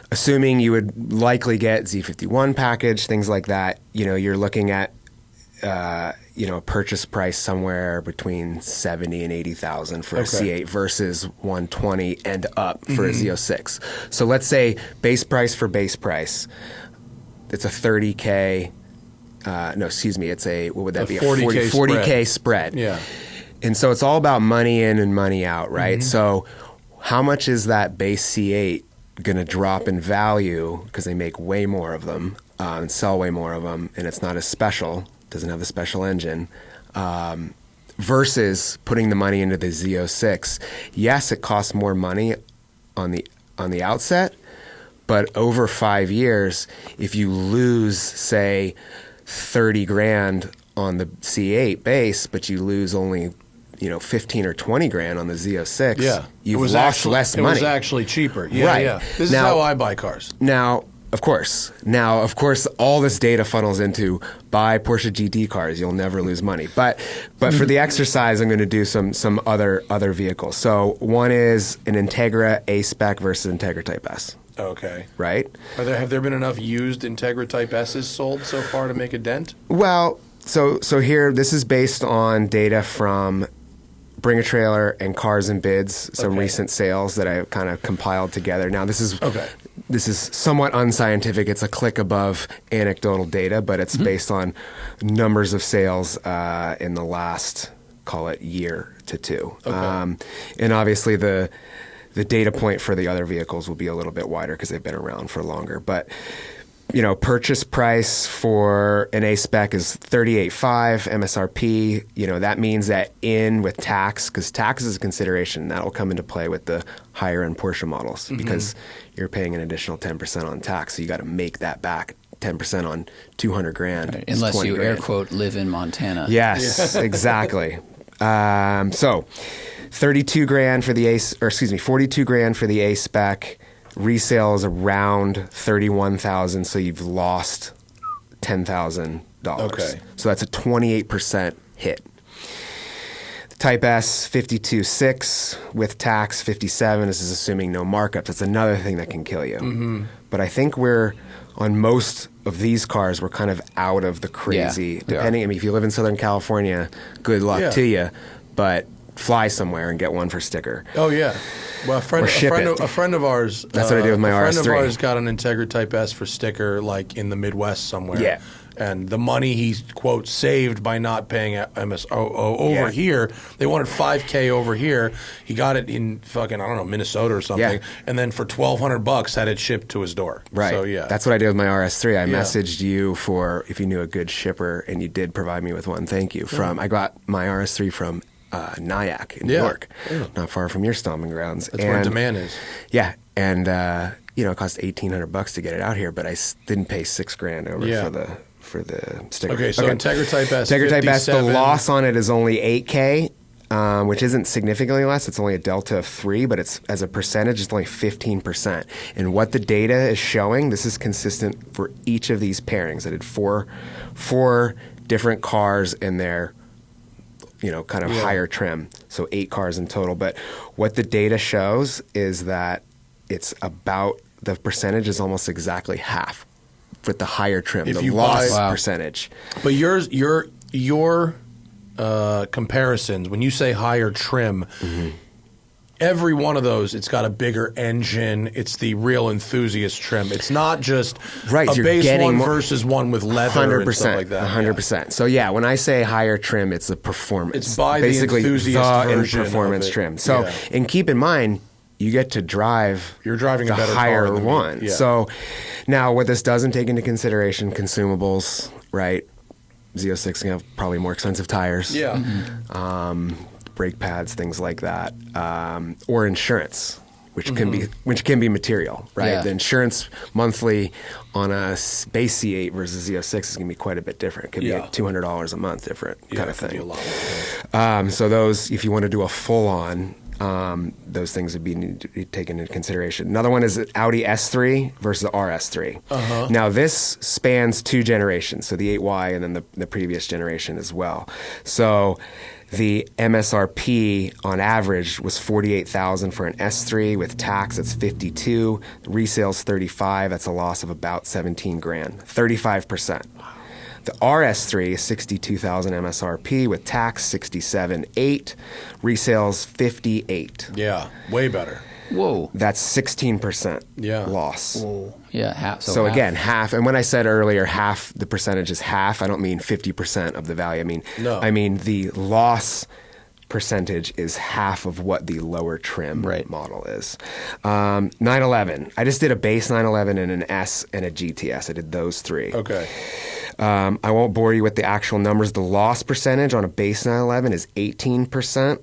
assuming you would likely get Z51 package, things like that, you're looking at a purchase price somewhere between 70 and 80,000 for a C8 versus 120 and up for a Z06. So let's say base price for base price, it's a 30K. It's a, what would that be? 40K spread. Yeah. And so it's all about money in and money out, right? So how much is that base C8 going to drop in value because they make way more of them and sell way more of them, and it's not as special, doesn't have the special engine, versus putting the money into the Z06. Yes, it costs more money on the outset, but over 5 years, if you lose, say, 30 grand on the C8 base, but you lose only 15 or 20 grand on the Z06, you've lost less money. It was actually cheaper. Yeah, right. Yeah. This is how I buy cars. Now, of course, all this data funnels into buy Porsche GT cars. You'll never lose money. But for the exercise, I'm going to do some other vehicles. So one is an Integra Aspec versus Integra Type S. Okay. Right? Have there been enough used Integra Type S's sold so far to make a dent? Well, so here, this is based on data from Bring a Trailer and Cars and Bids, some recent sales that I kind of compiled together. Now, this is somewhat unscientific. It's a click above anecdotal data, but it's based on numbers of sales in the last, call it, year to two. Okay. And obviously, the data point for the other vehicles will be a little bit wider because they've been around for longer. But purchase price for an A-Spec is $38,500 MSRP. That means that in with tax, because tax is a consideration, that will come into play with the higher-end Porsche models because you're paying an additional 10% on tax. So you got to make that back. 10% on 200 grand. Right. Unless you air quote live in Montana. Yes, exactly. So 32 grand for the 42 grand for the A-Spec. Resale is around 31,000, so you've lost $10,000. Okay. So that's a 28% hit. The Type S, 52.6 with tax, 57. This is assuming no markups. That's another thing that can kill you. But I think on most of these cars, we're kind of out of the crazy. If you live in Southern California, good luck to you. But fly somewhere and get one for sticker. Oh yeah. Well, a friend of ours. That's what I did with my RS3. A friend of ours got an Integra Type S for sticker, like in the Midwest somewhere. Yeah. And the money he quote saved by not paying MSO over here, they wanted $5K over here. He got it in fucking Minnesota or something, and then for $1,200 had it shipped to his door. Right. So yeah, that's what I did with my RS3. I messaged you for if you knew a good shipper, and you did provide me with one. Thank you. I got my RS3 from Nyack in New York, not far from your stomping grounds. That's where demand is. Yeah, and it cost $1,800 to get it out here, but I didn't pay $6,000 over for the sticker. Okay, so Integra Type S, Integra Type S, the loss on it is only $8K, which isn't significantly less. It's only a delta of 3, but it's as a percentage, it's only 15%. And what the data is showing, this is consistent for each of these pairings. I did four different cars in their kind of higher trim. So 8 cars in total. But what the data shows is that it's about, the percentage is almost exactly half with the higher trim, if the loss percentage. But your comparisons, when you say higher trim, every one of those, it's got a bigger engine. It's the real enthusiast trim. It's not just a base one versus one with leather and stuff like that. 100%. Yeah. So when I say higher trim, it's a performance. It's by basically the enthusiast version performance of it. trim. So and keep in mind, you get to drive. You're driving the a better higher car than one. Me. Yeah. So now, what this doesn't take into consideration, consumables, right? Z06 can have probably more expensive tires. Yeah. Brake pads, things like that, or insurance, which can be material, right? Yeah. The insurance monthly on a base C8 versus Z06 is going to be quite a bit different. It could be like $200 a month different kind of thing. A lot. So those, if you want to do a full-on those things would need to be taken into consideration. Another one is Audi S3 versus the RS3. Now, this spans 2 generations, so the 8Y and then the previous generation as well. So the MSRP on average was $48,000 for an S3 with tax. That's $52,000. Resale's $35,000. That's a loss of about $17,000, 35%. The RS3 is $62,000 MSRP with tax $67,800. Resales $58,000. Yeah, way better. Whoa. That's 16% loss. Whoa. Yeah, half. So again, half. And when I said earlier, half the percentage is half, I don't mean 50% of the value. I mean the loss percentage is half of what the lower trim model is. 911. I just did a base 911 and an S and a GTS. I did those 3. Okay. I won't bore you with the actual numbers. The loss percentage on a base 911 is 18%.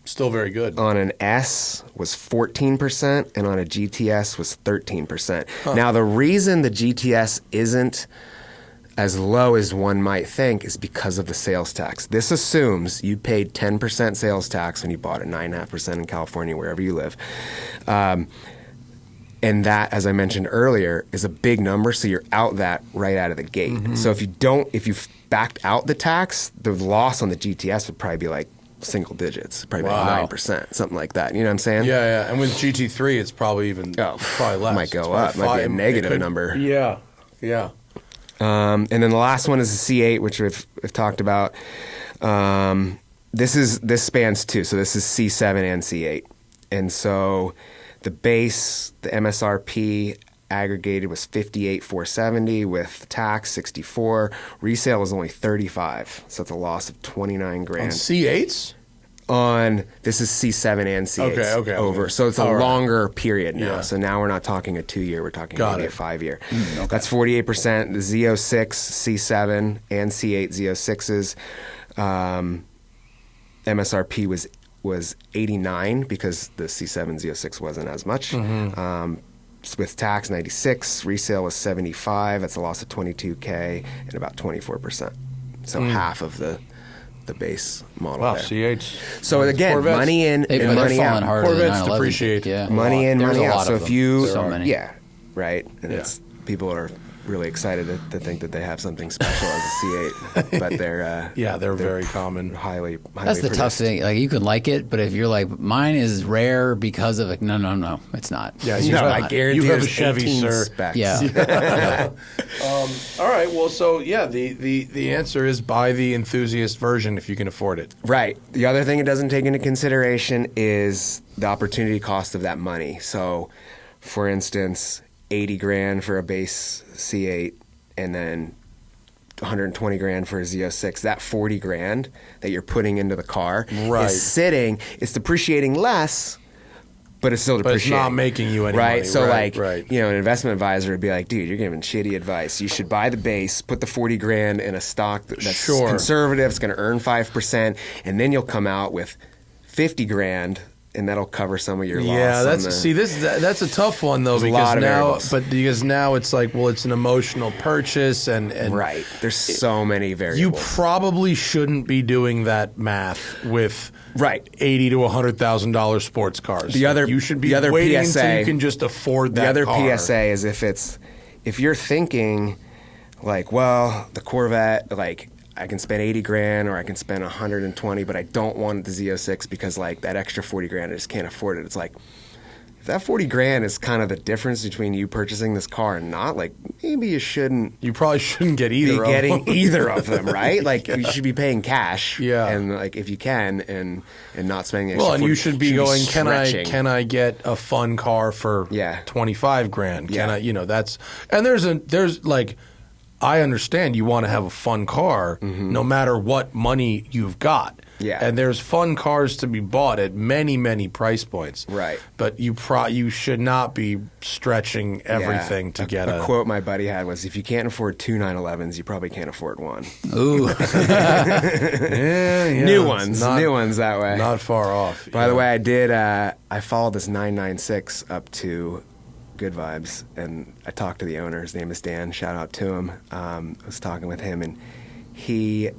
Still very good. On an S was 14%, and on a GTS was 13%. Now, the reason the GTS isn't as low as one might think is because of the sales tax. This assumes you paid 10% sales tax when you bought it, 9.5% in California, wherever you live. And that, as I mentioned earlier, is a big number, so you're out that right out of the gate. So if you've backed out the tax, the loss on the GTS would probably be like single digits, probably like 9%, something like that. You know what I'm saying? Yeah. And with GT3, it's probably even probably less. Might go up. Might be a negative number. Yeah. And then the last one is the C8, which we've talked about. This spans 2, so this is C7 and C8. And so the base, the MSRP aggregated was $58,470 with tax $64,000. Resale was only $35,000, so it's a loss of $29,000. On C8s? This is C7 and C8 okay, over. So it's a longer period now. Yeah. So now we're not talking a 2-year, we're talking maybe a 5-year. Okay. That's 48%. The Z06, C7 and C8 Z06s, MSRP was $89,000 because the C7 Z06 wasn't as much. With tax, $96,000. Resale was $75,000. That's a loss of $22,000 and about 24%. So half of the base model. Wow, there. C8. So again, Corvettes, money in and money out. Corvettes depreciate. Yeah, money in, money out. So if you, so many. Right, and it's people are really excited to think that they have something special as a C8, but they're very common, highly That's the produced. tough thing. Like you can like it, but if you're like mine is rare because of it, no, it's not. Yeah, I guarantee you have a Chevy, sir. Specs. Yeah. All right. Well, so the answer is buy the enthusiast version if you can afford it. Right. The other thing it doesn't take into consideration is the opportunity cost of that money. So, for instance, $80,000 for a base C8 and then $120,000 for a Z06. That $40,000 that you're putting into the car is sitting. It's depreciating less, but it's still depreciating. But it's not making you any money. So an investment advisor would be like, dude, you're giving shitty advice. You should buy the base, put the $40,000 in a stock that's conservative. It's going to earn 5%, and then you'll come out with $50,000. And that'll cover some of your loss. Yeah, that's a tough one though because now it's like, well, it's an emotional purchase and right. There's so many variables. You probably shouldn't be doing that math with $80,000 to $100,000 sports cars. You should be waiting PSA, until you can just afford that. The other car. PSA is if you're thinking like, well, the Corvette, like, I can spend $80,000 or I can spend $120,000, but I don't want the Z06 because like that extra $40,000 I just can't afford it. It's like if that $40,000 is kind of the difference between you purchasing this car and not, like maybe you shouldn't. You probably shouldn't get either. Either of them, right? Like you should be paying cash, and like if you can, and not spending. Extra and you should be going. Stretching. Can I get a fun car for $25,000? Can I? That's and there's like. I understand you want to have a fun car no matter what money you've got. Yeah. And there's fun cars to be bought at many, many price points. Right. But you should not be stretching everything to get a quote my buddy had was, if you can't afford 2 911s, you probably can't afford one. Ooh. New ones that way. Not far off. By the way, I followed this 996 up to Good Vibes, and I talked to the owner. His name is Dan. Shout out to him. I was talking with him, and he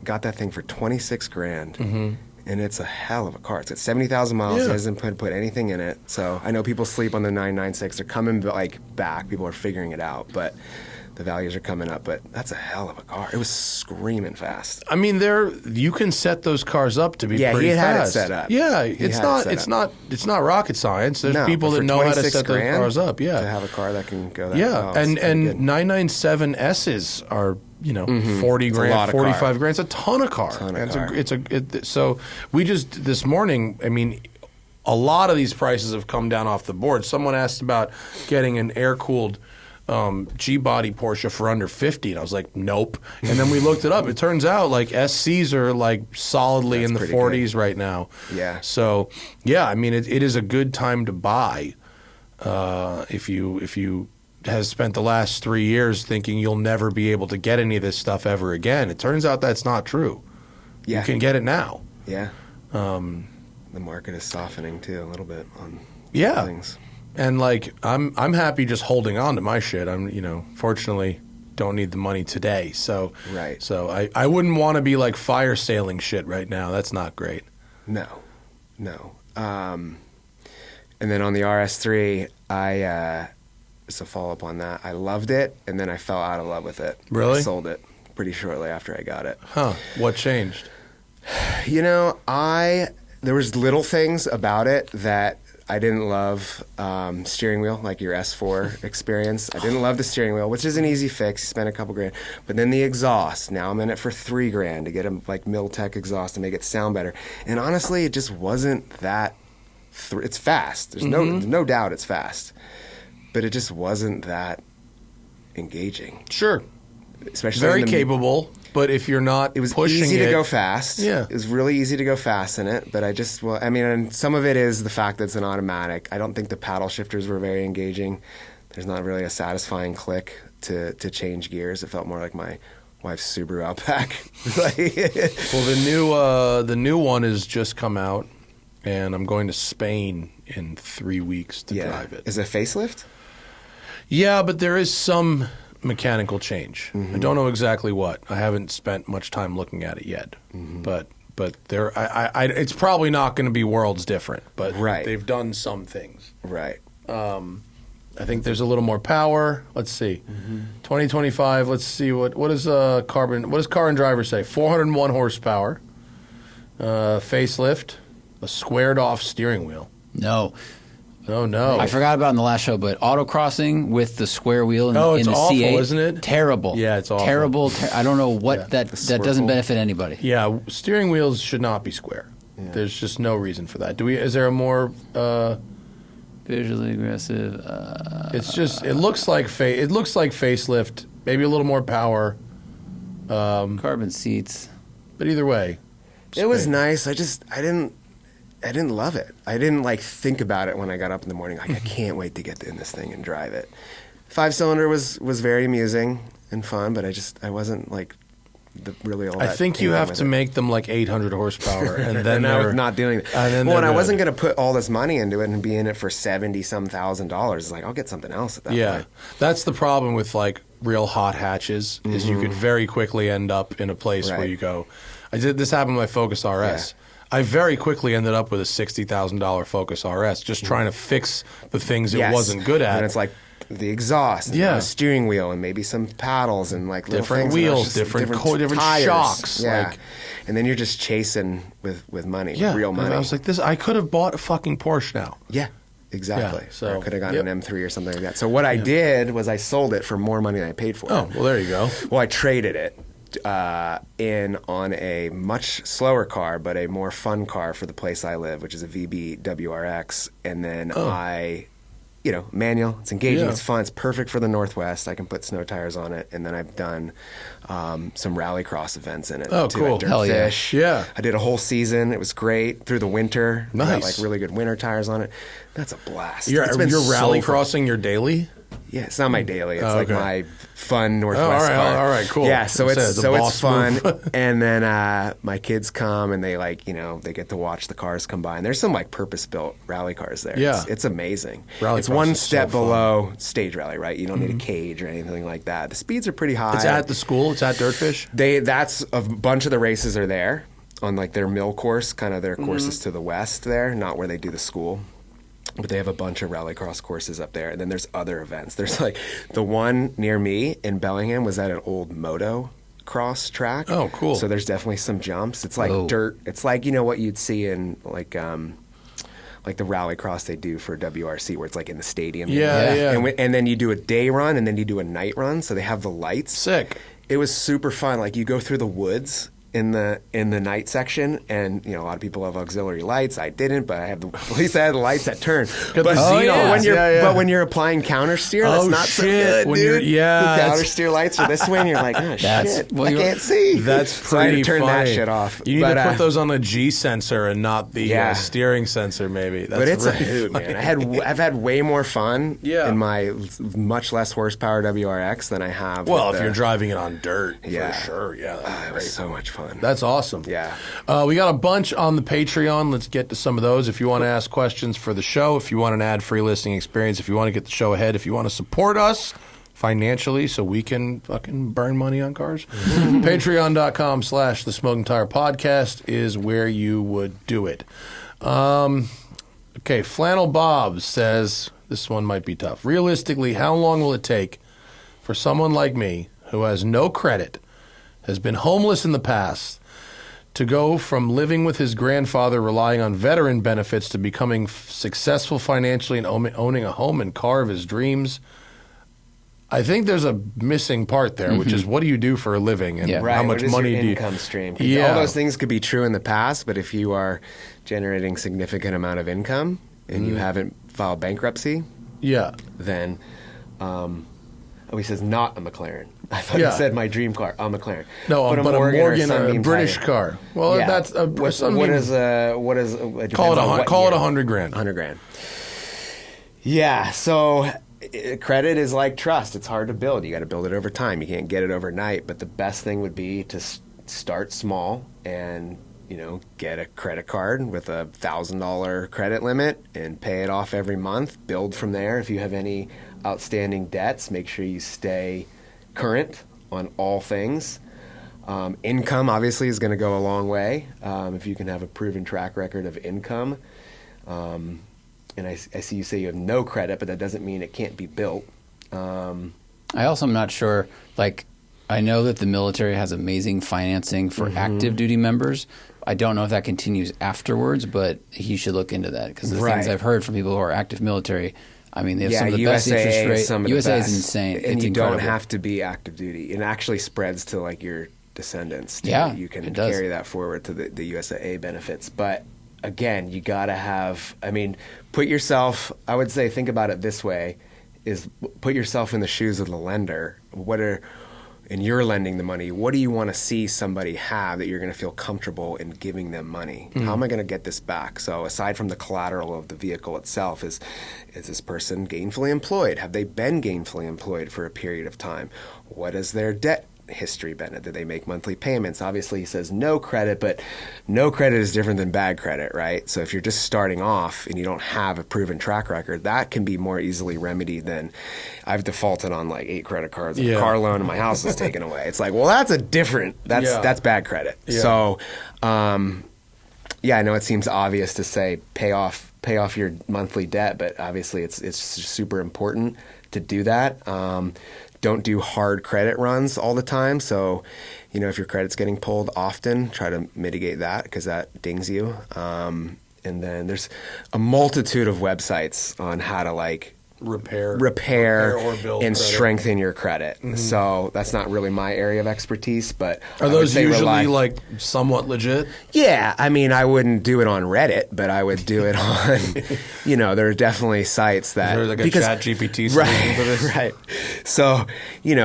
got that thing for $26,000, And it's a hell of a car. It's got 70,000 miles. It doesn't put anything in it. So I know people sleep on the 996. They're coming back. People are figuring it out, but the values are coming up. But that's a hell of a car. It was screaming fast. I mean, you can set those cars up to be pretty fast. Yeah, he had it set up. Yeah, it's not rocket science. There's people that know how to set those cars up. Yeah, to have a car that can go that. Yeah, and 997S's are 40 grand, 45 grand. It's a ton of car. So we just this morning. I mean, a lot of these prices have come down off the board. Someone asked about getting an air-cooled G-body Porsche for under 50, and I was like, nope. And then we looked it up. It turns out like SCs are like solidly in the 40s right now. Yeah. So yeah, I mean, it is a good time to buy if you has spent the last 3 years thinking you'll never be able to get any of this stuff ever again. It turns out that's not true. Yeah. You can get it now. Yeah. The market is softening too a little bit on things. And like I'm happy just holding on to my shit. Fortunately don't need the money today. So right. So I wouldn't want to be like fire sailing shit right now. That's not great. No. And then on the RS3, just a follow-up on that. I loved it, and then I fell out of love with it. Really? I sold it pretty shortly after I got it. Huh. What changed? There was little things about it that I didn't love. Steering wheel, like your S4 experience. I didn't love the steering wheel, which is an easy fix. You spend a couple grand. But then the exhaust. Now I'm in it for $3 grand to get a Miltech exhaust to make it sound better. And honestly, it just wasn't that. It's fast. There's no doubt it's fast. But it just wasn't that engaging. Sure. Especially very capable, but if you're not pushing it... It was easy to go fast. Yeah. It was really easy to go fast in it, but and some of it is the fact that it's an automatic. I don't think the paddle shifters were very engaging. There's not really a satisfying click to change gears. It felt more like my wife's Subaru Outback. Well, the new one has just come out, and I'm going to Spain in 3 weeks to drive it. Is it a facelift? Yeah, but there is some mechanical change. I don't know exactly what. I haven't spent much time looking at it yet. But there, it's probably not going to be worlds different. But they've done some things. Right. I think there's a little more power. Let's see. 2025. Let's see what does Car and Driver say? 401 horsepower. Facelift. A squared off steering wheel. No. No. I forgot about it in the last show, but autocrossing with the square wheel in the awful, C8, isn't it? Terrible. Yeah, it's awful. Terrible. I don't know what that doesn't benefit anybody. Yeah, steering wheels should not be square. Yeah. There's just no reason for that. Is there a more visually aggressive? It's just it looks like facelift, maybe a little more power. Carbon seats. But either way, it was nice. I didn't love it. I didn't think about it when I got up in the morning. I can't wait to get in this thing and drive it. 5-cylinder was very amusing and fun, but I wasn't really all that. I think you have to make them 800 horsepower, and then I was not doing it. And I wasn't going to put all this money into it and be in it for $70-some thousand. It's I'll get something else at that point. Yeah, that's the problem with real hot hatches is you could very quickly end up in a place where you go. This happened with my Focus RS. Yeah. I very quickly ended up with a $60,000 Focus RS, just trying to fix the things it wasn't good at. And it's the exhaust, and the steering wheel, and maybe some paddles, and different wheels, different tires. shocks. Yeah. And then you're just chasing with money, real money. And I was like, I could have bought a fucking Porsche now. Yeah, exactly. Yeah, so, or I could have gotten an M3 or something like that. So what I did was I sold it for more money than I paid for it. Oh, well, there you go. Well, I traded it in on a much slower car, but a more fun car for the place I live, which is a VB WRX. And then manual. It's engaging. It's fun. It's perfect for the Northwest. I can put snow tires on it. And then I've done some rallycross events in it. Oh, too, cool. Hell yeah. Yeah. I did a whole season. It was great through the winter. Nice. Got, really good winter tires on it. That's a blast. You're rallycrossing your daily? Yeah, it's not my daily. It's my fun Northwest car. All right, cool. Yeah, so it's fun. And then my kids come and they they get to watch the cars come by. And there's some purpose-built rally cars there. Yeah. It's amazing. Rallycross it's one step below stage rally, right? You don't need a cage or anything like that. The speeds are pretty high. It's at the school. It's at Dirtfish. That's a bunch of the races are there. like their mill course, kind of their courses to the west there, not where they do the school. But they have a bunch of rallycross courses up there. And then there's other events. There's like the one near me in Bellingham was at an old moto cross track. Oh, cool. So there's definitely some jumps. It's like dirt. It's like, what you'd see in like the rallycross they do for WRC where it's like in the stadium. Yeah. And then you do a day run and then you do a night run. So they have the lights. Sick. It was super fun. Like you go through the woods in the night section, and a lot of people have auxiliary lights. I didn't, but at least I had the lights that turn. But when you're applying counter steer, that's not so good, dude. The counter steer lights are this way, and you're like, oh shit, I can't see. That's pretty so I had to turn funny. that shit off. You need to put those on the G sensor and not the steering sensor, maybe. That's but it's really a hoot, funny. man. I've had way more fun in my much less horsepower WRX than I have. Well, if you're driving it on dirt, for sure. It was so much fun. That's awesome. Yeah. We got a bunch on the Patreon. Let's get to some of those. If you want to ask questions for the show, if you want an ad-free listening experience, if you want to get the show ahead, if you want to support us financially so we can fucking burn money on cars, patreon.com/The Smoking Tire Podcast is where you would do it. Okay, Flannel Bob says, this one might be tough. Realistically, how long will it take for someone like me who has no credit, has been homeless in the past, to go from living with his grandfather relying on veteran benefits to becoming successful financially and owning a home and car of his dreams? I think there's a missing part there, which is what do you do for a living and how much money do you... income stream? All those things could be true in the past, but if you are generating significant amount of income and you haven't filed bankruptcy, then... he says not a McLaren. I thought he said my dream car, a McLaren. No, but a Morgan, a British car. Well, that's a what is call it $100,000. $100,000. Yeah. So credit is like trust. It's hard to build. You got to build it over time. You can't get it overnight. But the best thing would be to start small and get a credit card with a $1,000 credit limit and pay it off every month. Build from there. If you have any outstanding debts, make sure you stay current on all things. Income obviously is going to go a long way if you can have a proven track record of income. And I see you say you have no credit, but that doesn't mean it can't be built. I also am not sure, I know that the military has amazing financing for active duty members. I don't know if that continues afterwards, but he should look into that because the things I've heard from people who are active military, I mean, they have some of the best interest rates. USA is insane. And you don't have to be active duty. It actually spreads to your descendants. Yeah, you can carry that forward to the USAA benefits. But again, you got to have, put yourself, I would say, think about it this way, is put yourself in the shoes of the lender. And you're lending the money, what do you want to see somebody have that you're going to feel comfortable in giving them money? How am I going to get this back? So aside from the collateral of the vehicle itself, is this person gainfully employed? Have they been gainfully employed for a period of time? What is their debt history been? Did they make monthly payments? Obviously, he says no credit, but no credit is different than bad credit, right? So if you're just starting off and you don't have a proven track record, that can be more easily remedied than I've defaulted on 8 credit cards, a car loan, and my house is taken away. It's that's bad credit. Yeah. So, I know it seems obvious to say pay off your monthly debt, but obviously it's super important to do that. Don't do hard credit runs all the time. So, if your credit's getting pulled often, try to mitigate that because that dings you. And then there's a multitude of websites on how to repair or build and credit. Strengthen your credit. So that's not really my area of expertise, but are those usually somewhat legit? Yeah, I wouldn't do it on Reddit, but I would do it on, there are definitely sites that is there a chat GPT solution for this? Right. So,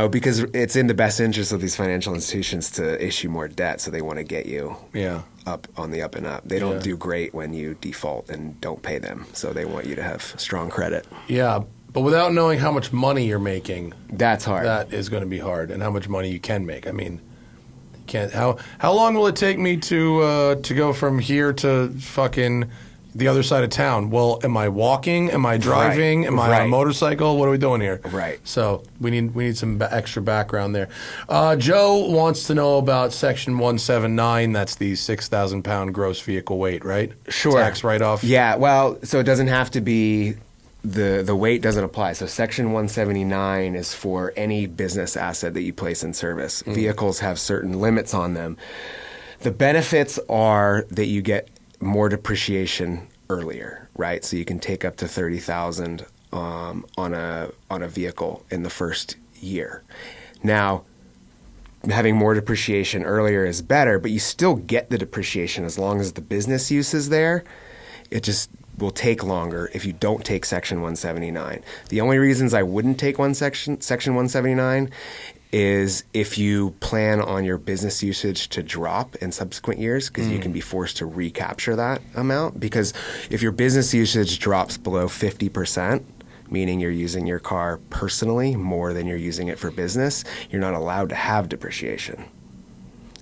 because it's in the best interest of these financial institutions to issue more debt, so they want to get you up on the up and up. They don't do great when you default and don't pay them, so they want you to have strong credit. Yeah, but without knowing how much money you're making, that's hard. That is going to be hard, and how much money you can make. You can't. How long will it take me to go from here to fucking the other side of town. Well, am I walking? Am I driving? Am I on a motorcycle? What are we doing here? Right. So we need some extra background there. Joe wants to know about Section 179. That's the 6,000 pound gross vehicle weight, right? Sure. Tax write-off. Yeah. Well, so it doesn't have to be. The weight doesn't apply. So Section 179 is for any business asset that you place in service. Vehicles have certain limits on them. The benefits are that you get more depreciation earlier, right? So you can take up to $30,000 on a vehicle in the first year. Now, having more depreciation earlier is better, but you still get the depreciation as long as the business use is there. It just will take longer if you don't take Section 179. The only reasons I wouldn't take Section 179 is if you plan on your business usage to drop in subsequent years, because you can be forced to recapture that amount. Because if your business usage drops below 50%, meaning you're using your car personally more than you're using it for business, you're not allowed to have depreciation.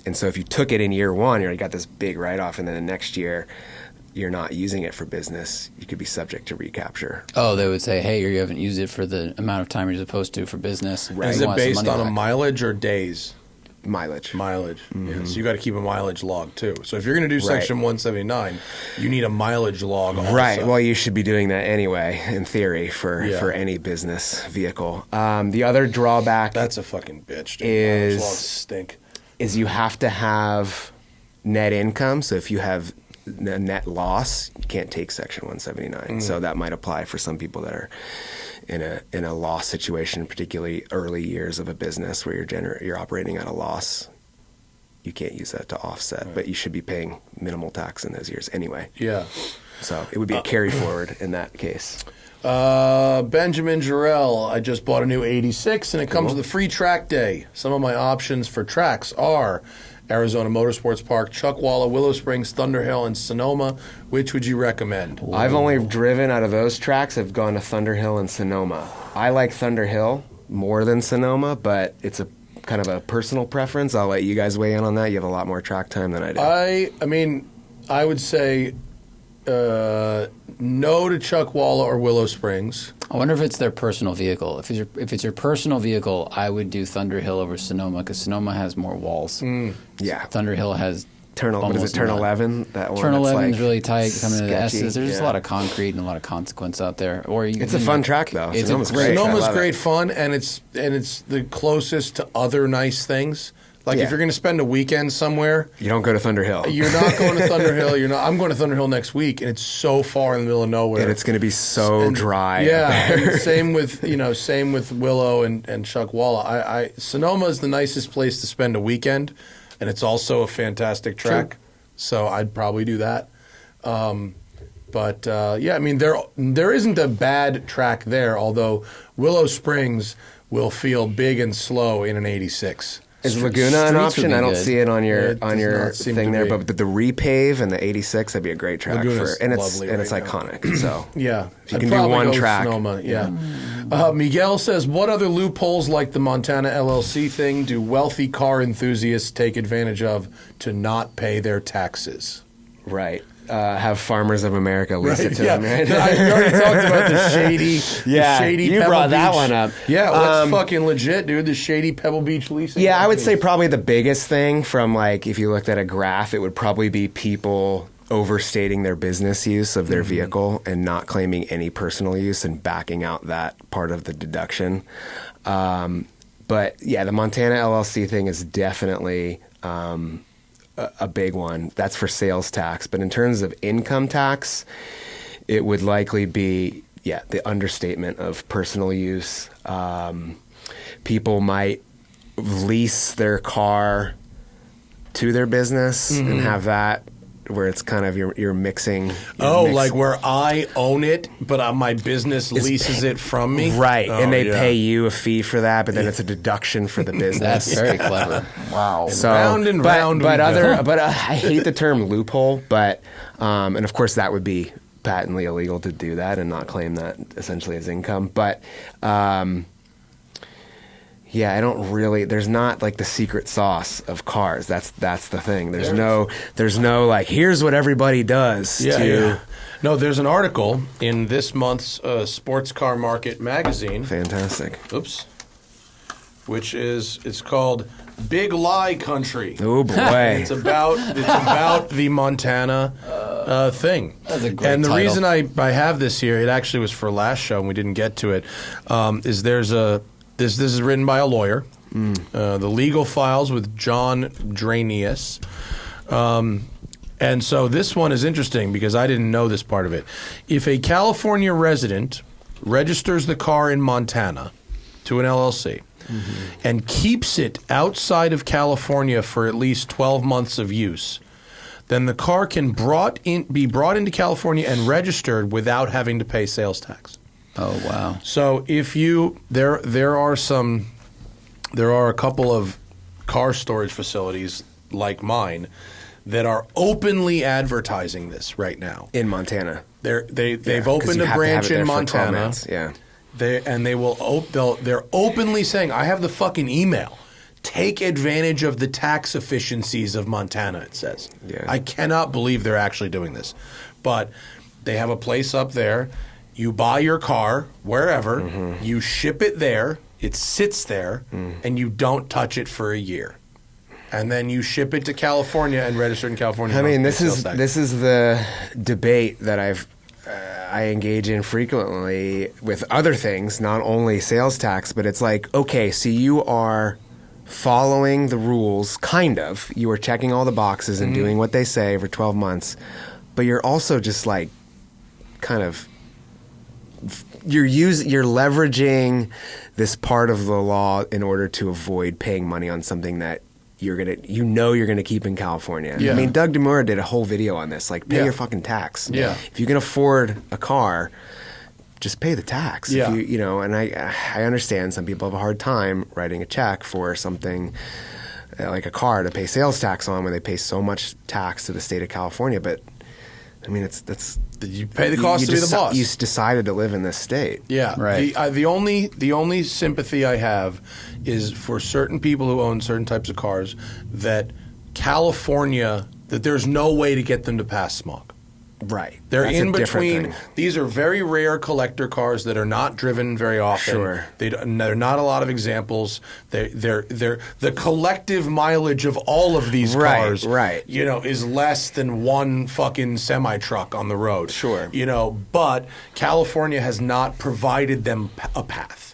And so if you took it in year one, you already got this big write-off, and then the next year you're not using it for business, you could be subject to recapture. Oh, they would say, hey, you haven't used it for the amount of time you're supposed to for business. Right. Is it based on a mileage or days? Mileage. Yeah, so you got to keep a mileage log too. So if you're going to do Section 179, you need a mileage log also. Right. Well, you should be doing that anyway, in theory, for any business vehicle. The other drawback that's a fucking bitch, dude. Mileage logs stink. Is you have to have net income. So if you have a net loss, you can't take Section 179. So that might apply for some people that are in a loss situation, particularly early years of a business where you're operating at a loss. You can't use that to offset, but you should be paying minimal tax in those years anyway. Yeah. So it would be a carry forward in that case. Benjamin Jarrell, I just bought a new 86 and it comes with a free track day. Some of my options for tracks are Arizona Motorsports Park, Chuckwalla, Willow Springs, Thunderhill, and Sonoma. Which would you recommend? I've only driven out of those tracks. I've gone to Thunderhill and Sonoma. I like Thunderhill more than Sonoma, but it's a kind of a personal preference. I'll let you guys weigh in on that. You have a lot more track time than I do. I mean, I would say no to Chuckwalla or Willow Springs. I wonder if it's their personal vehicle. If it's your personal vehicle, I would do Thunderhill over Sonoma because Sonoma has more walls. Yeah. Thunderhill has Turn 11? That one. Turn 11 is like really tight. Coming into the S's, there's just a lot of yeah. concrete and a lot of consequence out there. It's a fun track though. Sonoma's great fun, and it's the closest to other nice things. Like if you're going to spend a weekend somewhere, you don't go to Thunderhill. You're not going to Thunderhill. I'm going to Thunderhill next week, and it's so far in the middle of nowhere, and it's going to be so dry. Yeah, and same with Willow and Chuckwalla. Sonoma is the nicest place to spend a weekend, and it's also a fantastic track. True. So I'd probably do that. But I mean there isn't a bad track there. Although Willow Springs will feel big and slow in an 86. Is Laguna an option? I don't see it on your thing there, but the repave and the 86, that'd be a great track Laguna's for, and lovely it's right iconic. So yeah, if you can do one track. Sonoma, yeah. Miguel says, what other loopholes like the Montana LLC thing do wealthy car enthusiasts take advantage of to not pay their taxes? Right. Have Farmers of America lease it to them, right? We already talked about the shady you Pebble brought Beach. that one up. Yeah, well, that's fucking legit, dude. The shady Pebble Beach leasing. Yeah, I would say probably the biggest thing from if you looked at a graph, it would probably be people overstating their business use of their vehicle and not claiming any personal use and backing out that part of the deduction. But yeah, the Montana LLC thing is definitely a big one. That's for sales tax. But in terms of income tax, it would likely be, the understatement of personal use. People might lease their car to their business and have that where it's kind of you're mixing. Like where I own it, but my business leases it from me? Right. And they pay you a fee for that, but then it's a deduction for the business. That's very clever. Wow. So, round and round. But I hate the term loophole, but and of course that would be patently illegal to do that and not claim that essentially as income. But Yeah, I don't really. There's not like the secret sauce of cars. That's the thing. There's no like here's what everybody does. No, there's an article in this month's Sports Car Market magazine. Fantastic. Oops. Which it's called Big Lie Country. Oh boy. It's about the Montana thing. That's a great And the title. reason I have this here, it actually was for last show and we didn't get to it, is this is written by a lawyer. The legal files with John Dranius. And so this one is interesting because I didn't know this part of it. If a California resident registers the car in Montana to an LLC and keeps it outside of California for at least 12 months of use, then the car can be brought into California and registered without having to pay sales tax. Oh, wow. So if there are a couple of car storage facilities like mine that are openly advertising this right now In Montana. They've opened a branch in Montana. Yeah. They're openly saying, I have the fucking email. Take advantage of the tax efficiencies of Montana, it says. Yeah. I cannot believe they're actually doing this. But they have a place up there. You buy your car wherever. You ship it there. It sits there. And you don't touch it for a year. And then you ship it to California and register in California. I mean, this is the debate that I engage in frequently with other things, not only sales tax, but it's like, okay, so you are following the rules, kind of. You are checking all the boxes and doing what they say for 12 months, but you're also just like kind of you're leveraging this part of the law in order to avoid paying money on something that you're gonna keep in California. Yeah. I mean, Doug DeMura did a whole video on this. Like, pay your fucking tax. Yeah. If you can afford a car, just pay the tax. Yeah. If and I understand some people have a hard time writing a check for something like a car to pay sales tax on when they pay so much tax to the state of California. But I mean, you pay the cost to be the boss. You decided to live in this state. Yeah, right. The only sympathy I have is for certain people who own certain types of cars that California, that there's no way to get them to pass smog. Right. They're That's in a different between. thing. These are very rare collector cars that are not driven very often. Sure. They're not a lot of examples. They're the collective mileage of all of these cars. Right. Is less than one fucking semi truck on the road. Sure. But California has not provided them a path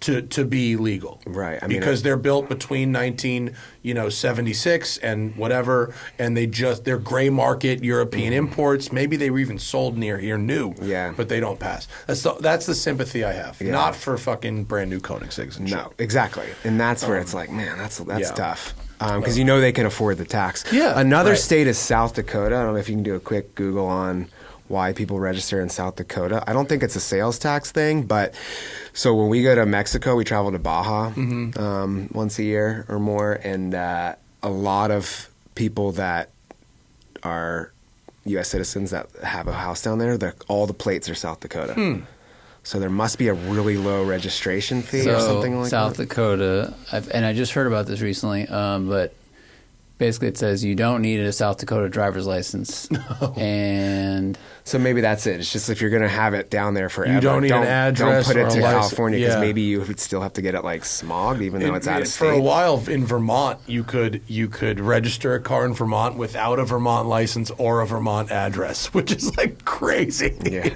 to be legal. Right. I mean, because they're built between 1976 and whatever, and they're gray market European imports. Maybe they were even sold near here new. Yeah. But they don't pass. That's the sympathy I have. Yeah. Not for fucking brand new Koenigseggs and shit. No, exactly. And that's where it's like, man, that's yeah. tough. Because they can afford the tax. Yeah. Another Right. state is South Dakota. I don't know if you can do a quick Google on why people register in South Dakota. I don't think it's a sales tax thing, but so when we go to Mexico, we travel to Baja once a year or more, and a lot of people that are U.S. citizens that have a house down there, all the plates are South Dakota. So there must be a really low registration fee or something like South that. Dakota, and I just heard about this recently, but basically it says you don't need a South Dakota driver's license. No. And so maybe that's it. It's just if you're going to have it down there forever, You don't need an address Don't put or it a to license. California because Yeah. maybe you would still have to get it like smogged, even though it's out of state. For a while in Vermont, you could register a car in Vermont without a Vermont license or a Vermont address, which is like crazy. Yeah.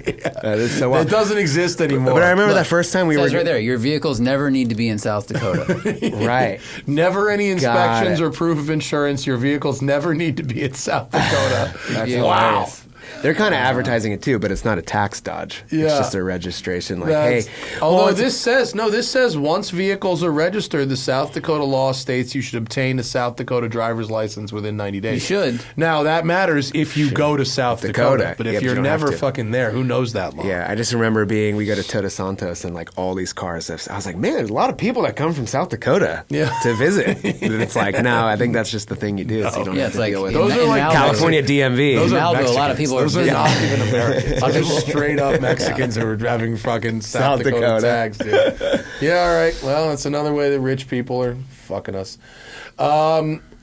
That is so wild. It doesn't exist anymore. But I remember Look, that first time we it were says right there, your vehicles never need to be in South Dakota. right. Never any Got inspections it. or proof of insurance. Your vehicles never need to be in South Dakota. That's Yeah. Wow. hilarious. They're kind of advertising it too, but it's not a tax dodge. Yeah. It's just a registration. Like, That's- hey, although this says once vehicles are registered, the South Dakota law states you should obtain a South Dakota driver's license within 90 days. You should. Now that matters if you go to South Dakota, but Yeah, if but you you're don't have never to. fucking there, who knows that law? yeah, I just remember we go to Todos Santos and like all these cars. I was like, man, there's a lot of people that come from South Dakota to visit. And it's like, no, I think that's just the thing you do. So you don't Yeah, have it's to like deal with Those in are like Malibu. California DMV. Those In are Malibu, a lot of Mexicans. people are Those are not even Americans. Those are just straight up Mexicans who are driving fucking South Dakota tags, dude. Yeah, all right. Well, that's another way that rich people are fucking us.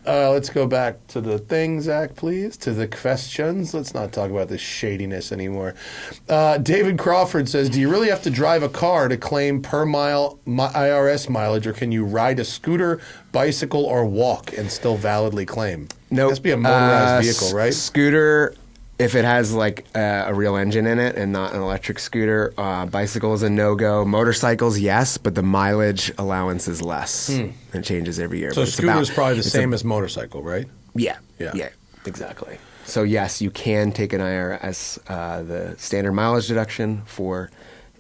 Let's go back to the thing, Zach, please. To the questions. Let's not talk about this shadiness anymore. David Crawford says, do you really have to drive a car to claim per mile IRS mileage, or can you ride a scooter, bicycle, or walk and still validly claim? No. It has to be a motorized vehicle, right? Scooter, if it has like a real engine in it and not an electric scooter. Bicycle is a no-go. Motorcycles, yes, but the mileage allowance is less. It changes every year. So scooter is probably the same as motorcycle, right? Yeah, exactly. So yes, you can take an IRS, the standard mileage deduction for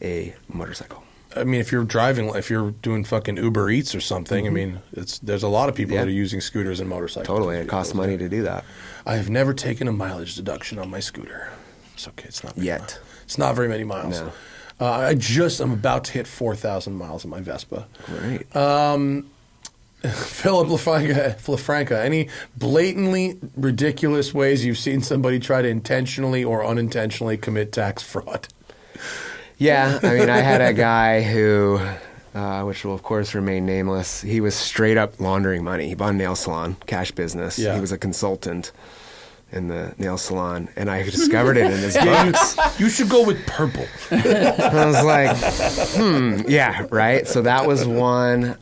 a motorcycle. I mean, if you're doing fucking Uber Eats or something, I mean, there's a lot of people that are using scooters and motorcycles. Totally, it costs money to do that. I have never taken a mileage deduction on my scooter. It's okay. It's not yet. It's not very many miles. No. I'm about to hit 4,000 miles on my Vespa. Great. Philip LaFranca, any blatantly ridiculous ways you've seen somebody try to intentionally or unintentionally commit tax fraud? Yeah, I mean, I had a guy who, which will of course remain nameless, he was straight up laundering money. He bought a nail salon, cash business. Yeah. He was a consultant in the nail salon, and I discovered it in his books. You should go with purple. I was like, yeah, right? So that was one.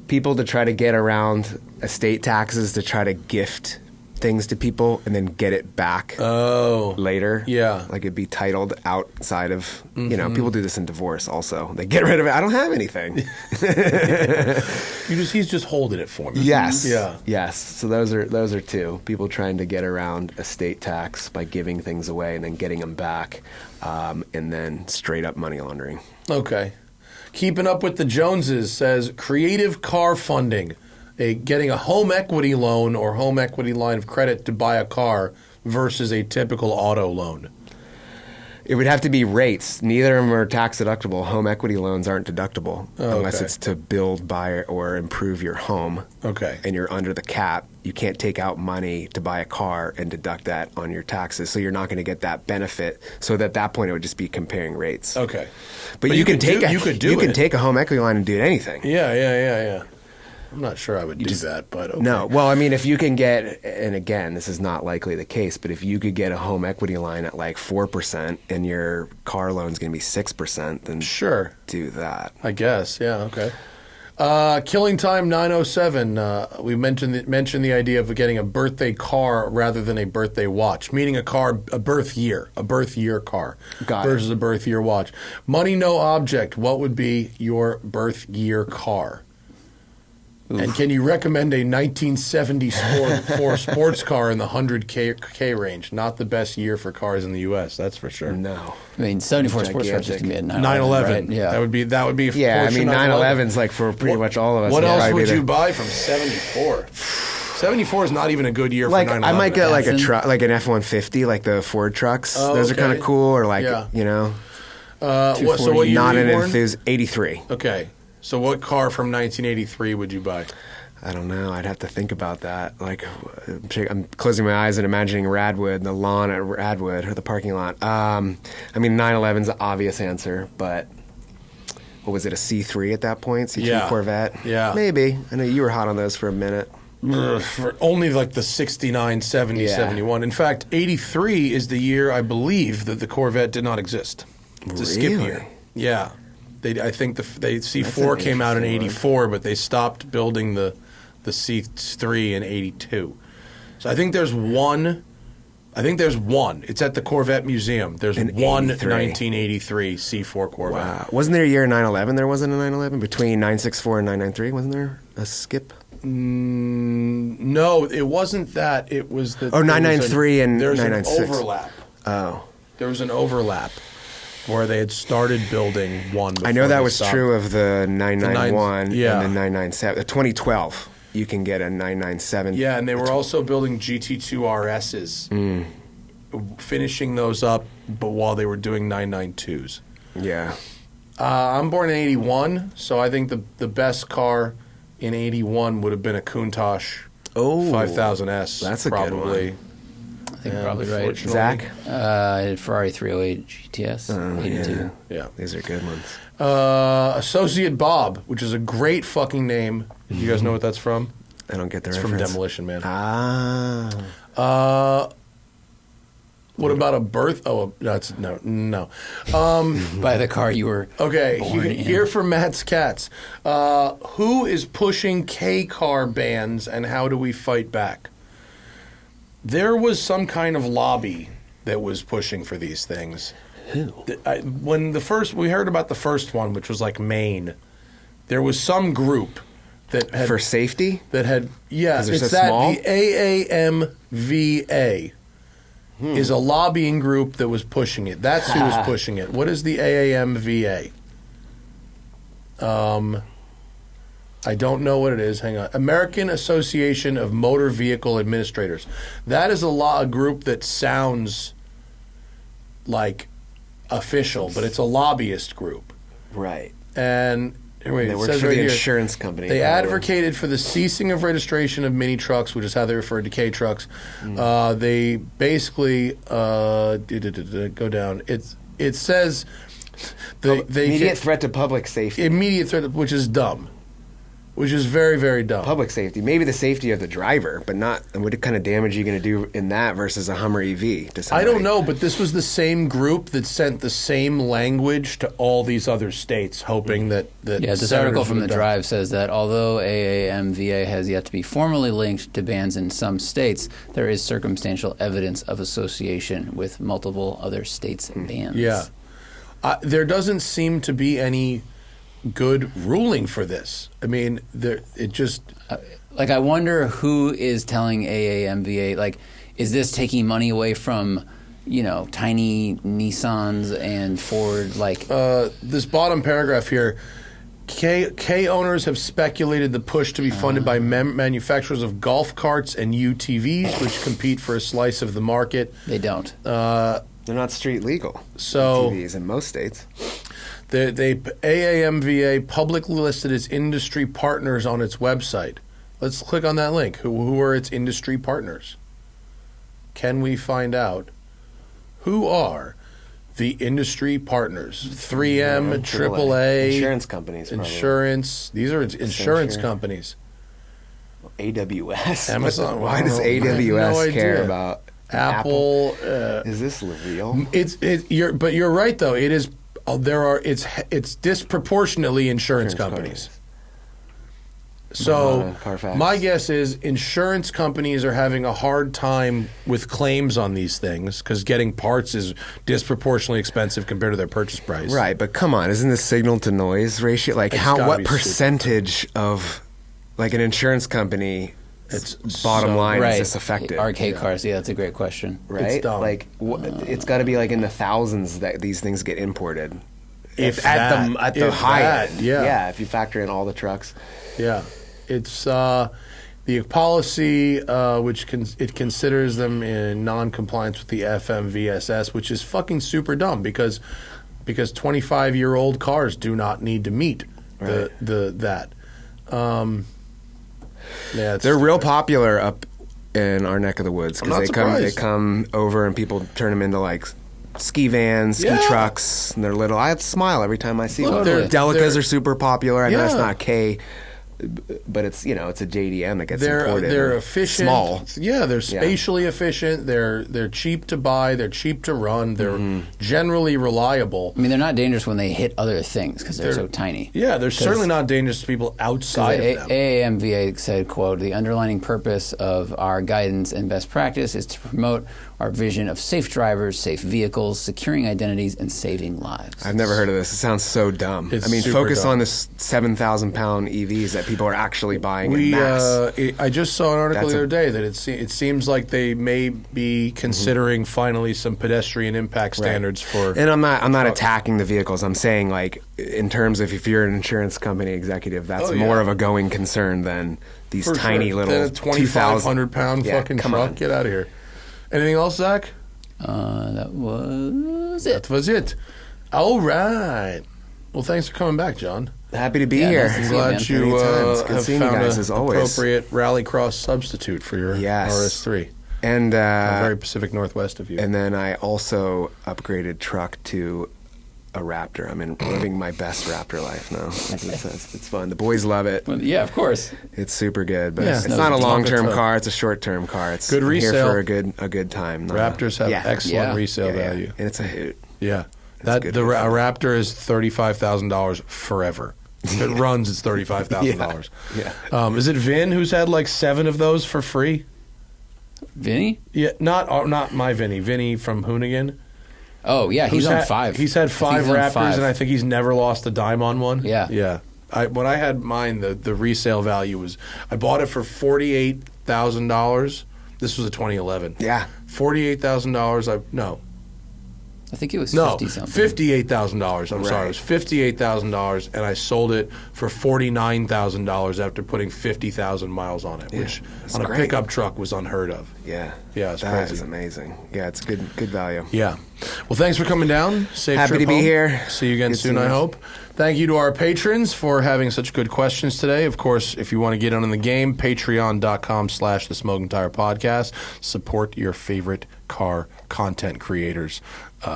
People to try to get around estate taxes, to try to gift things to people and then get it back later. Yeah. Like it'd be titled outside of, people do this in divorce also. They get rid of it. I don't have anything. He's just holding it for me. Yes. Yeah. Yes. So those are two. People trying to get around estate tax by giving things away and then getting them back, and then straight up money laundering. Okay. Keeping Up with the Joneses says creative car funding. Getting a home equity loan or home equity line of credit to buy a car versus a typical auto loan. It would have to be rates. Neither of them are tax deductible. Home equity loans aren't deductible unless it's to build, buy, or improve your home. Okay. And you're under the cap. You can't take out money to buy a car and deduct that on your taxes. So you're not going to get that benefit. So at that point, it would just be comparing rates. Okay. But you can take a home equity line and do anything. Yeah. I'm not sure I would do that, but okay. No. Well, I mean, if you can get, and again, this is not likely the case, but if you could get a home equity line at like 4% and your car loan's going to be 6%, then sure, do that. I guess, yeah, okay. Killing Time 907, we mentioned the idea of getting a birthday car rather than a birthday watch, meaning a birth year car versus a birth year watch. Money, no object, what would be your birth year car? Oof. And can you recommend a 1974 sports car in the 100K range? Not the best year for cars in the U.S., that's for sure. No. I mean, 74 sports cars used to be at 911. Right? Yeah. That would be a yeah, I mean, 911's like for pretty much all of us. What else would you buy from 74? 74 is not even a good year for 911. I might get like a truck, like an F-150, like the Ford trucks. Those are kind of cool, or like, so what year not were an you born? enthusiast. 83. Okay. So what car from 1983 would you buy? I don't know. I'd have to think about that. Like, I'm closing my eyes and imagining Radwood, the lawn at Radwood, or the parking lot. I mean, 911's the obvious answer, but what was it, a C3 at that point? C3 Corvette? Yeah. Maybe. I know you were hot on those for a minute. For only like the 69, 70, 71. In fact, 83 is the year, I believe, that the Corvette did not exist. It's a skip year. Yeah. I think the C4 came out in 84, but they stopped building the C3 in 82. So I think there's one. It's at the Corvette Museum. There's one 1983 C4 Corvette. Wow. Wasn't there a year 911? There wasn't a 911 between 964 and 993. Wasn't there a skip? No, it wasn't that. It was the 993 and 996. There's an overlap. Oh. There was an overlap where they had started building one. I know that was true of the 991 and the 997. The 2012, you can get a 997. Yeah, and they were also building GT2 RSs, finishing those up, but while they were doing 992s. Yeah. I'm born in 81, so I think the best car in 81 would have been a Countach 5000S. That's a probably. good one. I think you're probably right. Zach? Ferrari 308 GTS, 82. Yeah, these are good ones. Associate Bob, which is a great fucking name. Do you guys know what that's from? I don't get the It's reference. from Demolition Man. What about a birth? Oh, that's no. By the car you were born in. Here for Matt's Cats. Who is pushing K-car bans and how do we fight back? There was some kind of lobby that was pushing for these things. Who? When we heard about the first one, which was like Maine, there was some group that had... For safety? That had... Yeah, they're it's so that. small? The AAMVA is a lobbying group that was pushing it. That's who was pushing it. What is the AAMVA? I don't know what it is. Hang on. American Association of Motor Vehicle Administrators. That is a group that sounds like official, but it's a lobbyist group. Right. And anyway, They it work says for right the here, insurance company. they probably. advocated for the ceasing of registration of mini trucks, which is how they refer to K trucks. They basically go down. It says they immediate threat to public safety. immediate threat, which is dumb, which is very, very dumb. Public safety, maybe the safety of the driver, but not. What kind of damage are you going to do in that versus a Hummer EV? To I somebody? don't know, but this was the same group that sent the same language to all these other states, hoping that Yeah, this senators article from would The adopt. Drive says that although AAMVA has yet to be formally linked to bans in some states, there is circumstantial evidence of association with multiple other states' bans. Yeah. There doesn't seem to be any good ruling for this. I mean, it just... I wonder who is telling AAMVA, is this taking money away from, tiny Nissans and Ford, this bottom paragraph here, K owners have speculated the push to be funded by manufacturers of golf carts and UTVs, which compete for a slice of the market. They don't. They're not street legal. So TVs in most states. AAMVA publicly listed its industry partners on its website. Let's click on that link. Who are its industry partners? Can we find out who are the industry partners? 3M, AAA, insurance companies. Probably. Insurance. These are insurance companies. AWS. Amazon. Why does I have AWS no care idea. about Apple? Is this real? But you're right though. It is. It's disproportionately insurance companies. So Carfax. my guess is insurance companies are having a hard time with claims on these things because getting parts is disproportionately expensive compared to their purchase price. Right, but come on, isn't the signal to noise ratio what percentage of an insurance company? It's bottom line right. is this affected? Arcade cars, yeah, that's a great question. Right, It's dumb. It's got to be in the thousands that these things get imported. If at the high end, yeah. If you factor in all the trucks, Yeah. It's the policy, which it considers them in non-compliance with the FMVSS, which is fucking super dumb because 25-year-old cars do not need to meet that. Yeah, they're real popular up in our neck of the woods because they come over and people turn them into ski vans, ski trucks, and they're little. I have to smile every time I see them. Totally. Delicas are super popular. I know it's Yeah. not K, but it's it's a JDM that gets imported. They're efficient. Small. Yeah, they're spatially efficient. They're cheap to buy. They're cheap to run. They're generally reliable. I mean, they're not dangerous when they hit other things because they're so tiny. Yeah, they're certainly not dangerous to people outside of them. AAMVA said, quote, "The underlining purpose of our guidance and best practice is to promote our vision of safe drivers, safe vehicles, securing identities, and saving lives." I've never heard of this. It sounds so dumb. It's I mean, super focus dumb. on this 7,000-pound EVs that people are actually buying in mass. I just saw an article That's the other day that it seems like they may be considering finally some pedestrian impact standards for. And I'm not attacking the vehicles. I'm saying in terms of if you're an insurance company executive, that's more of a going concern than these for tiny sure. little Than a 2,500-pound fucking come truck. on. Get out of here. Anything else, Zach? That was it. That was it. All right. Well, thanks for coming back, John. Happy to be Yeah, here. nice to I'm see you, glad man. you Anytime. It's good have seeing you found guys, an as always. appropriate rallycross substitute for your Yes. RS3. And very Pacific Northwest of you. And then I also upgraded truck to a Raptor. I'm living my best Raptor life now. It's fun. The boys love it. Well, yeah, of course. It's super good, but Yeah. it's not a long-term car. It's a short-term car. It's good resale. here for a good time. Raptors have excellent resale value. And it's a hoot. Yeah. A Raptor is $35,000 forever. If it runs, it's $35,000. Yeah. Is it Vin who's had like 7 of those for free? Vinny? Yeah, not my Vinny. Vinny from Hoonigan. Oh, yeah, he's on 5. He's had 5 Raptors, and I think he's never lost a dime on one. Yeah. Yeah. When I had mine, the resale value was, I bought it for $48,000. This was a 2011. Yeah. $48,000. I think it was 50 something. $58,000. I'm sorry. It was $58,000, and I sold it for $49,000 after putting 50,000 miles on it, which on a pickup truck was unheard of. Yeah. Yeah, it's that crazy. is amazing. Yeah, it's good value. Yeah. Well, thanks for coming down. Safe Happy trip to be home. here. See you again Good soon, I hope. Thank you to our patrons for having such good questions today. Of course, if you want to get in the game, patreon.com/The Smoking Tire Podcast. Support your favorite car content creators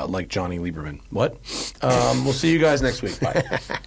like Johnny Lieberman. What? We'll see you guys next week. Bye.